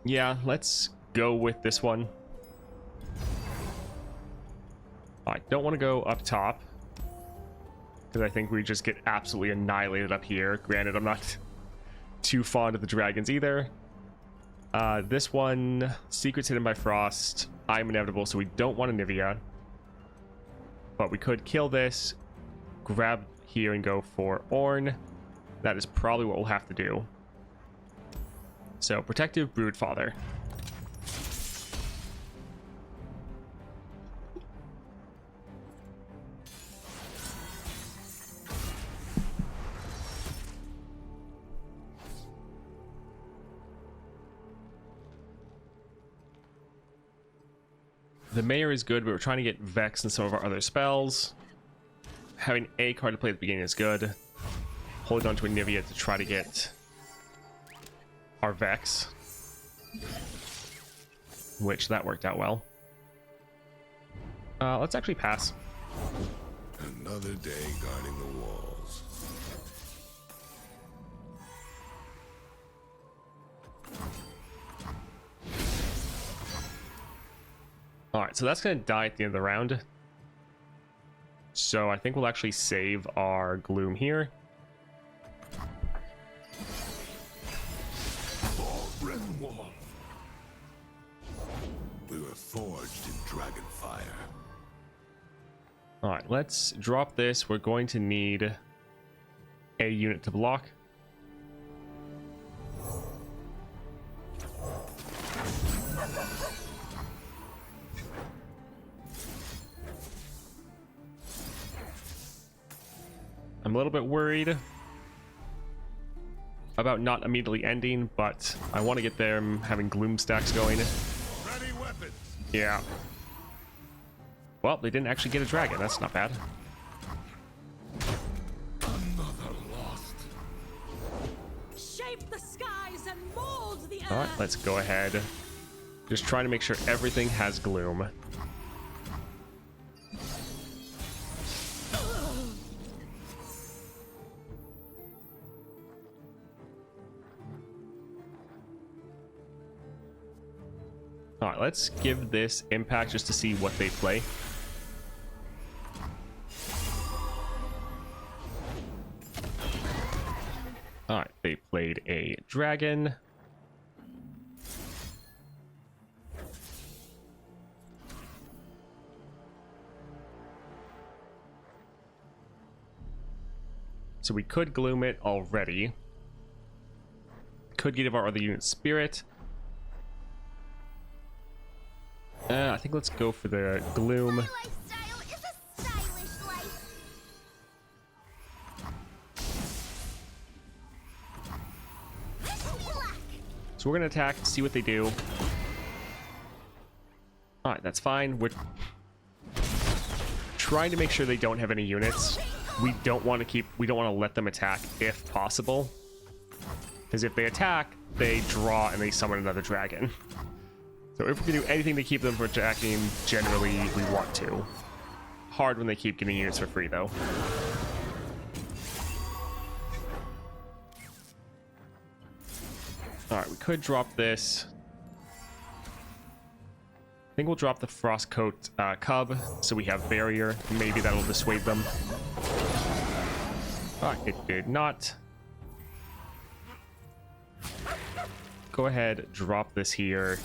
Yeah, let's go with this one. I don't want to go up top because I think we just get absolutely annihilated up here. Granted, I'm not too fond of the dragons either. This one, secrets hidden by frost. I'm inevitable, so we don't want a Nivea. But we could kill this, grab here and go for Ornn. That is probably what we'll have to do. So, Protective Broodfather. The Mayor is good, but we're trying to get Vex and some of our other spells. Having a card to play at the beginning is good. Holding on to a Nivea to try to get our Vex, which that worked out well. Let's actually pass. Another day guarding the walls. Alright, so that's going to die at the end of the round. So I think we'll actually save our Gloom here. We were forged in Dragonfire. Alright, let's drop this. We're going to need a unit to block. I'm a little bit worried about not immediately ending, but I want to get them having Gloom stacks going. Ready weapons. Yeah. Well, they didn't actually get a dragon. That's not bad. Another lost. Shape the skies and mold the earth. All right, let's go ahead. Just trying to make sure everything has Gloom. All right, let's give this impact just to see what they play. All right, they played a dragon. So we could Gloom it already. Could give our other unit Spirit. I think let's go for the Gloom. My lifestyle is a stylish life. Wish me luck. So we're going to attack, see what they do. Alright, that's fine. We're trying to make sure they don't have any units. We don't want to let them attack if possible. Because if they attack, they draw and they summon another dragon. So if we can do anything to keep them from attacking, generally we want to. Hard when they keep getting units for free, though. Alright, we could drop this. I think we'll drop the Frostcoat Cub, so we have Barrier. Maybe that'll dissuade them. It did not. Go ahead, drop this here.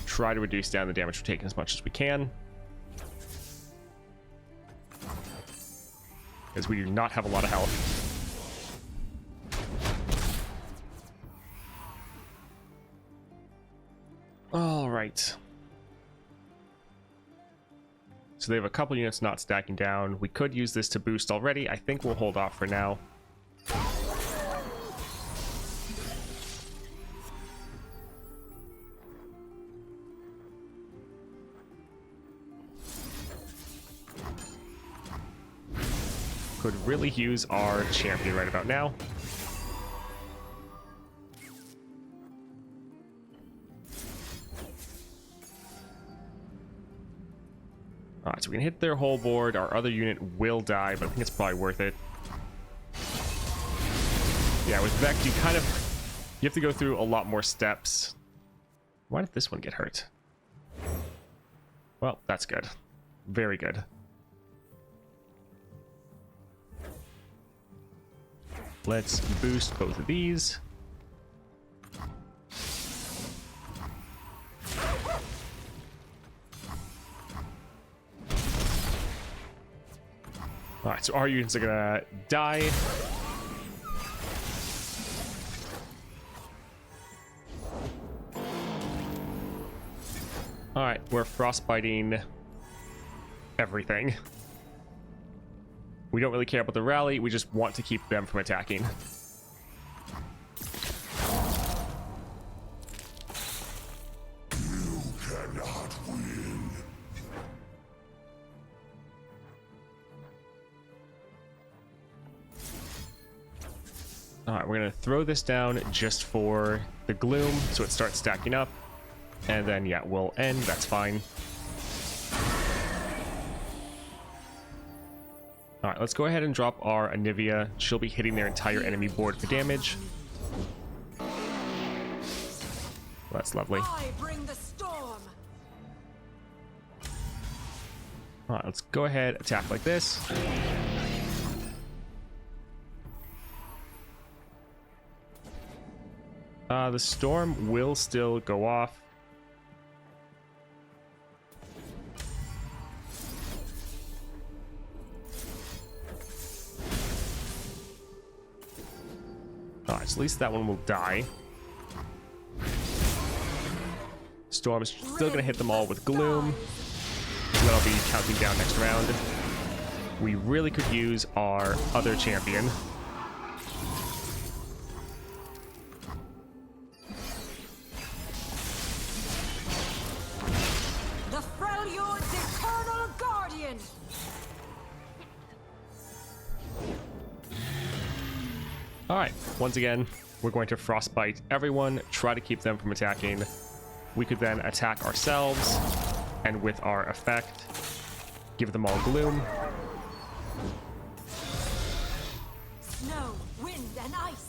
Try to reduce down the damage we're taking as much as we can. Because we do not have a lot of health. Alright. So they have a couple units not stacking down. We could use this to boost already. I think we'll hold off for now. Could really use our champion right about now. Alright, so we can hit their whole board. Our other unit will die, but I think it's probably worth it. Yeah, with Vex, you have to go through a lot more steps. Why did this one get hurt? Well, that's good. Very good. Let's boost both of these. Alright, so our units are gonna die. Alright, we're frostbiting everything. We don't really care about the rally, we just want to keep them from attacking. You cannot win. Alright, we're gonna throw this down just for the gloom so it starts stacking up. And then, yeah, we'll end. That's fine. Alright, let's go ahead and drop our Anivia. She'll be hitting their entire enemy board for damage. That's lovely. I bring the storm. Alright, let's go ahead, attack like this. The storm will still go off. Alright, so at least that one will die. Storm is still going to hit them all with Gloom. So that'll be counting down next round. We really could use our other champion. The Freljord's eternal guardian. Alright, once again, we're going to frostbite everyone, try to keep them from attacking. We could then attack ourselves, and with our effect, give them all gloom. Snow, wind, and ice.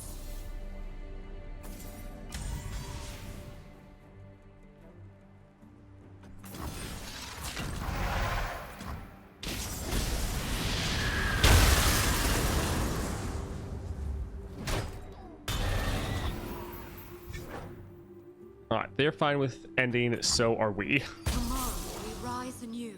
Alright, they're fine with ending, so are we. Tomorrow we rise anew.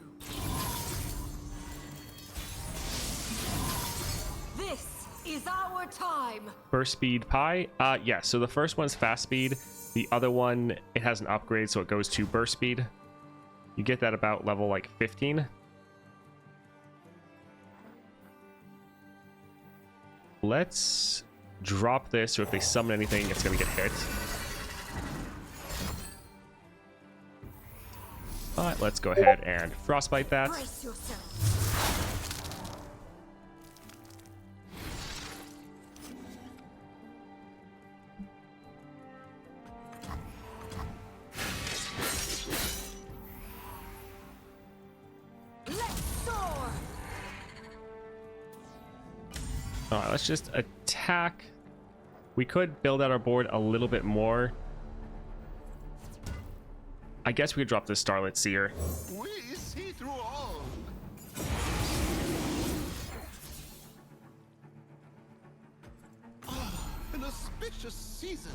This is our time. Burst speed pie? Yeah, so the first one's fast speed. The other one, it has an upgrade, so it goes to burst speed. You get that about level like 15. Let's drop this, so if they summon anything, it's going to get hit. Alright, let's go ahead and frostbite that. Brace yourself. Let's soar. Alright, let's just attack. We could build out our board a little bit more. I guess we could drop the Starlit Seer. We see through all. An auspicious season.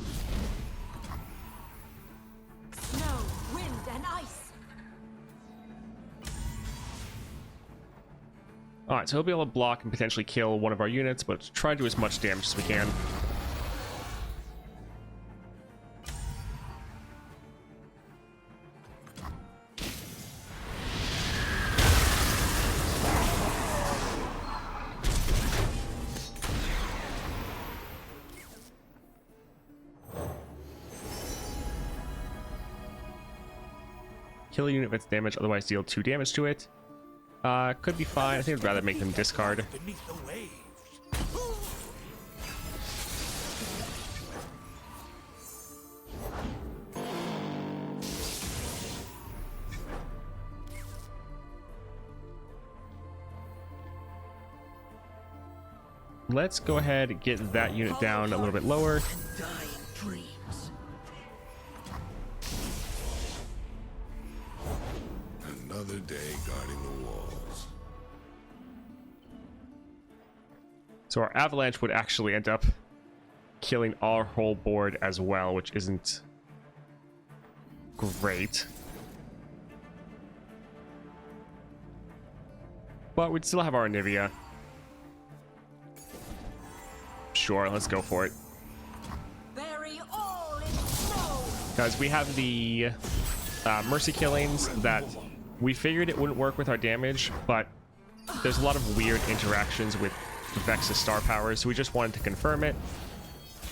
Snow, wind, and ice. Alright, so he'll be able to block and potentially kill one of our units, but try to do as much damage as we can. Kill a unit if it's damaged, otherwise deal 2 damage to it. Could be fine. I think I'd rather make them discard. Beneath the waves. Let's go ahead and get that unit down a little bit lower. And dying dreams. Another day guarding the walls. So our avalanche would actually end up killing our whole board as well, which isn't great. But we'd still have our Anivia. Sure, let's go for it. Bury all in snow. Guys, we have the mercy killings that we figured it wouldn't work with our damage, but there's a lot of weird interactions with Vex's star powers, so we just wanted to confirm it.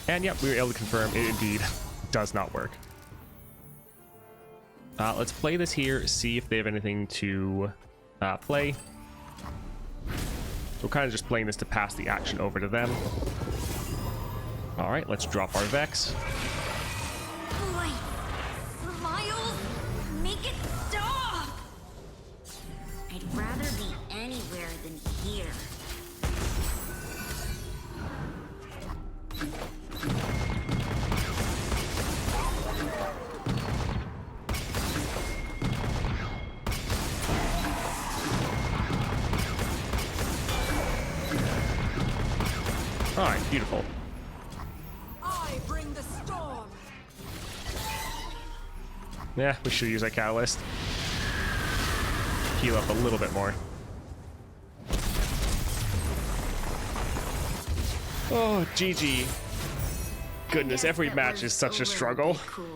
And yep, we were able to confirm it indeed does not work. Let's play this here, see if they have anything to play. So we're kind of just playing this to pass the action over to them. All right, let's drop our Vex. Boy, smiles, make it stop! I'd rather be anywhere than here. All right, beautiful. I bring the storm. Yeah, we should use our catalyst. Heal up a little bit more. Oh, GG. Goodness, every That match was is such a little struggle. bit cool.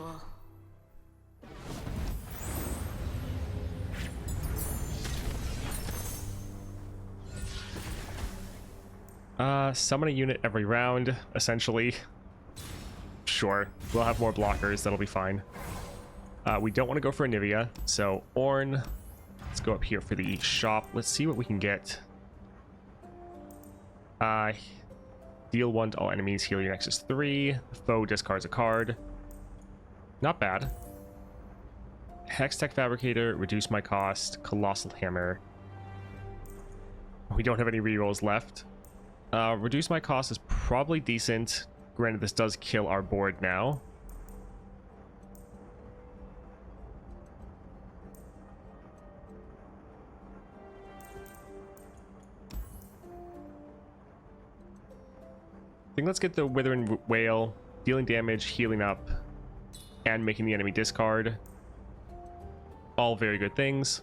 Summon a unit every round, essentially. Sure, we'll have more blockers, that'll be fine. We don't want to go for Anivia, so Ornn. Let's go up here for the shop. Let's see what we can get. Deal 1 to all enemies, heal your Nexus 3. Foe discards a card. Not bad. Hextech Fabricator, reduce my cost. Colossal Hammer. We don't have any rerolls left. Reduce my cost is probably decent. Granted, this does kill our board now. I think let's get the Withering Whale, dealing damage, healing up, and making the enemy discard. All very good things.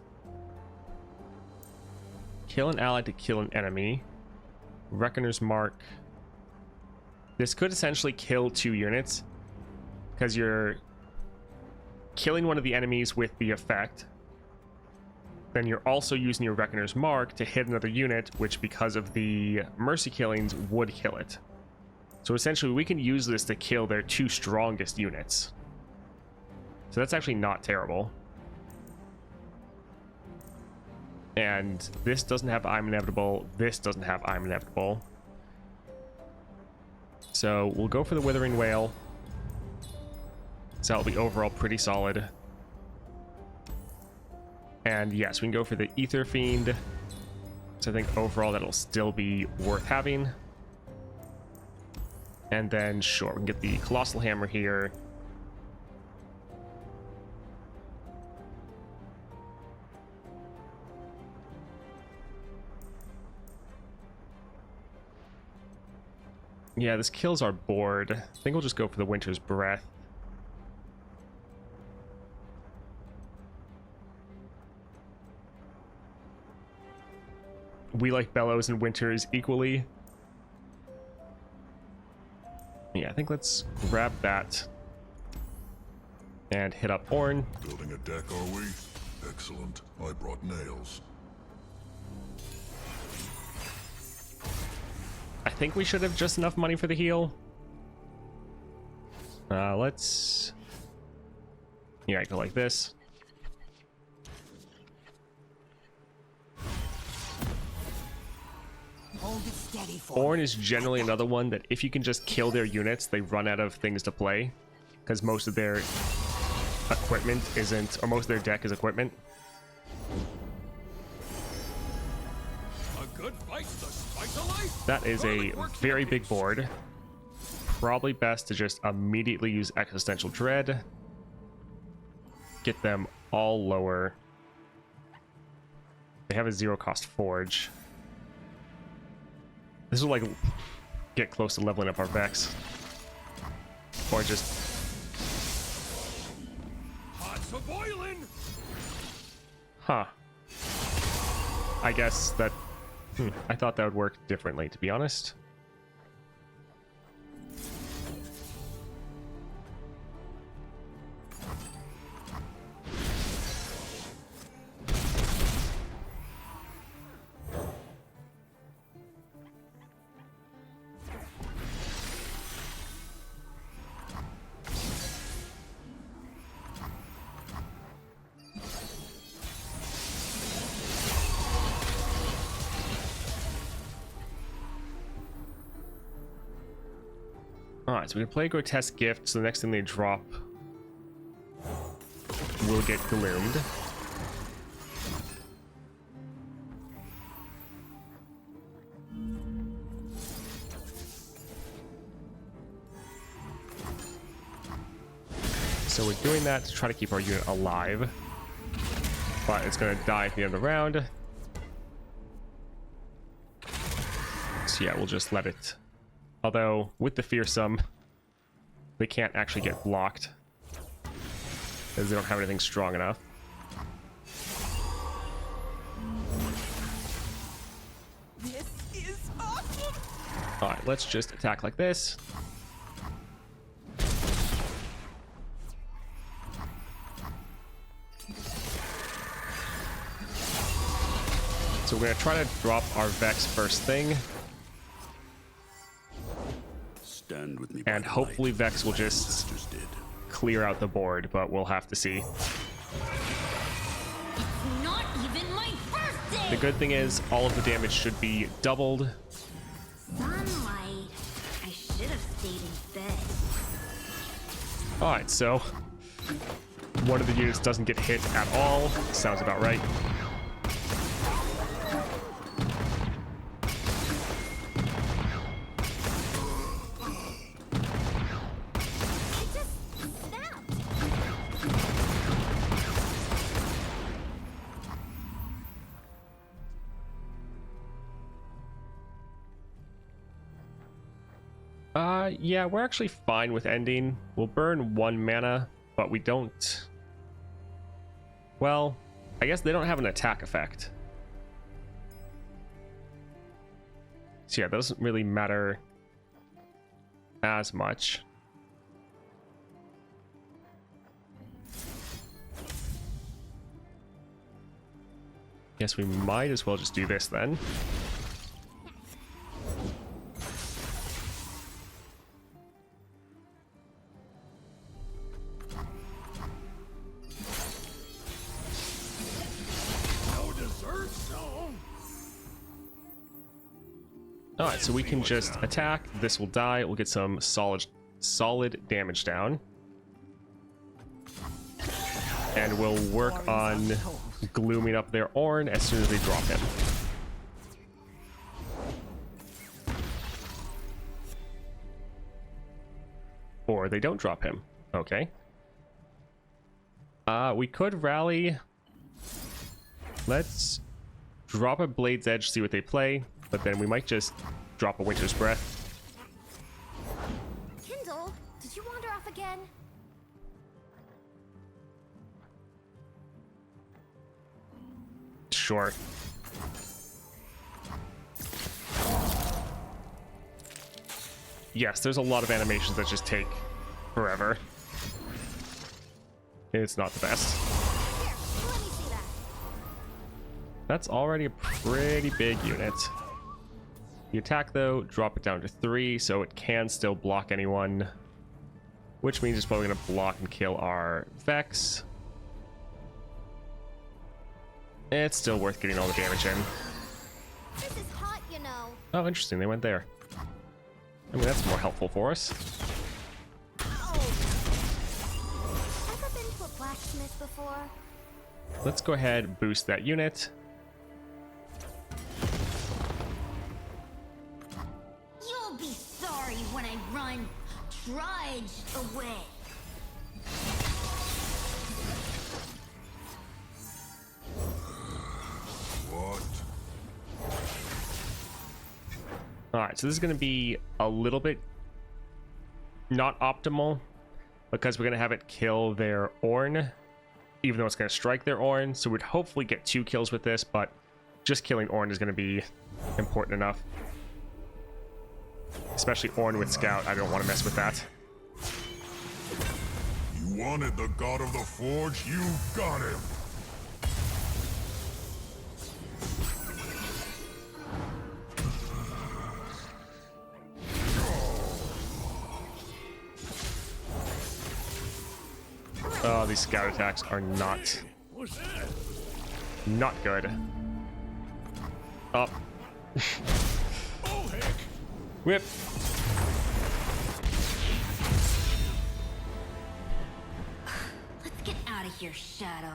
Kill an ally to kill an enemy. Reckoner's Mark. This could essentially kill 2 units because you're killing one of the enemies with the effect. Then you're also using your Reckoner's Mark to hit another unit, which because of the mercy killings would kill it. So essentially we can use this to kill their 2 strongest units. So that's actually not terrible. And this doesn't have I'm Inevitable. This doesn't have I'm Inevitable. So we'll go for the Withering Whale. So that'll be overall pretty solid. And yes, we can go for the Ether Fiend. So I think overall that'll still be worth having. And then sure, we can get the Colossal Hammer here. Yeah, this kills our board. I think we'll just go for the Winter's Breath. We like Bellows and Winters equally. Yeah, I think let's grab that and hit up Ornn. Building a deck, are we? Excellent. I brought nails. I think we should have just enough money for the heal. Let's... Yeah, go like this. Hold it steady for Ornn is generally another one that if you can just kill their units, they run out of things to play. Because most of their equipment isn't, or most of their deck is equipment. A good fight's the spice of life. That is a very big board. Probably best to just immediately use Existential Dread. Get them all lower. They have a 0-cost Forge. This will like get close to leveling up our Vex. Or just... Pots a boiling. Huh. I guess that... I thought that would work differently, to be honest. Alright, so we can play Grotesque Gift, so the next thing they drop will get gloomed. So we're doing that to try to keep our unit alive. But it's going to die at the end of the round. So yeah, we'll just let it... Although, with the Fearsome, they can't actually get blocked. Because they don't have anything strong enough. This is awesome. Alright, let's just attack like this. So we're going to try to drop our Vex first thing. Stand with me by And the hopefully light, Vex as will my just ancestors did. clear out the board, but we'll have to see. Not even my birthday! The good thing is, all of the damage should be doubled. Sunlight. I should have stayed in bed. Alright, so one of the units doesn't get hit at all. Sounds about right. It just snapped. Yeah, we're actually fine with ending. We'll burn 1 mana, but we don't... Well, I guess they don't have an attack effect. So yeah, that doesn't really matter as much. Guess we might as well just do this then. No dessert, no. Alright, so we can just attack. This will die. We'll get some solid damage down. And we'll work on glooming up their Ornn as soon as they drop him. Or they don't drop him. Okay. We could rally. Let's drop a Blade's Edge, see what they play, but then we might just drop a Winter's Breath. Kindle, did you wander off again? Sure. Yes, there's a lot of animations that just take forever. It's not the best. Here, let me see that. That's already a pretty big unit. The attack, though, drop it down to 3, so it can still block anyone. Which means it's probably going to block and kill our Vex. It's still worth getting all the damage in. This is hot, you you know. Oh, interesting. They went there. I mean, that's more helpful for us. Ever been to a blacksmith before? Let's go ahead and boost that unit. You'll be sorry when I run Trudge away. What? Alright, so this is going to be a little bit not optimal because we're going to have it kill their Ornn, even though it's going to strike their Ornn. So we'd hopefully get 2 kills with this, but just killing Ornn is going to be important enough. Especially Ornn with Scout. I don't want to mess with that. You wanted the god of the forge, you got him. Oh, these Scout attacks are not good. Up. Oh, heck. Whip. Let's get out of here, Shadow.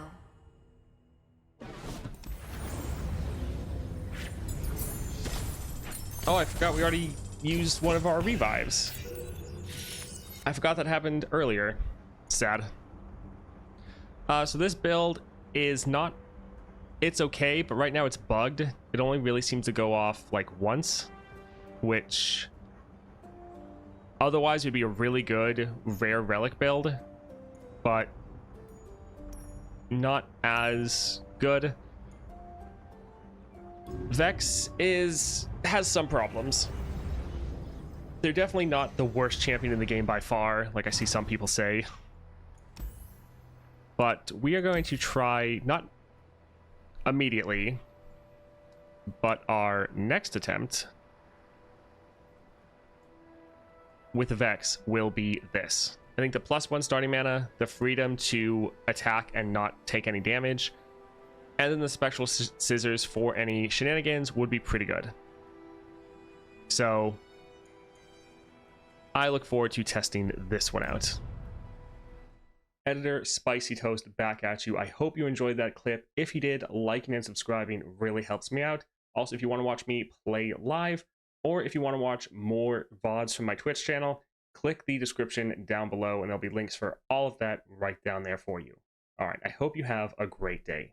Oh, I forgot we already used one of our revives. I forgot that happened earlier. Sad. So this build is not... It's okay, but right now it's bugged. It only really seems to go off like once, which otherwise would be a really good rare relic build, but not as good. Vex has some problems. They're definitely not the worst champion in the game by far, like I see some people say. But we are going to try, not immediately, but our next attempt with Vex will be this. I think the +1 starting mana, the freedom to attack and not take any damage, and then the spectral scissors for any shenanigans would be pretty good. So I look forward to testing this one out. Editor Spicy Toast back at you. I hope you enjoyed that clip. If you did, liking and subscribing really helps me out. Also, if you want to watch me play live, or if you want to watch more VODs from my Twitch channel, click the description down below and there'll be links for all of that right down there for you. All right, I hope you have a great day.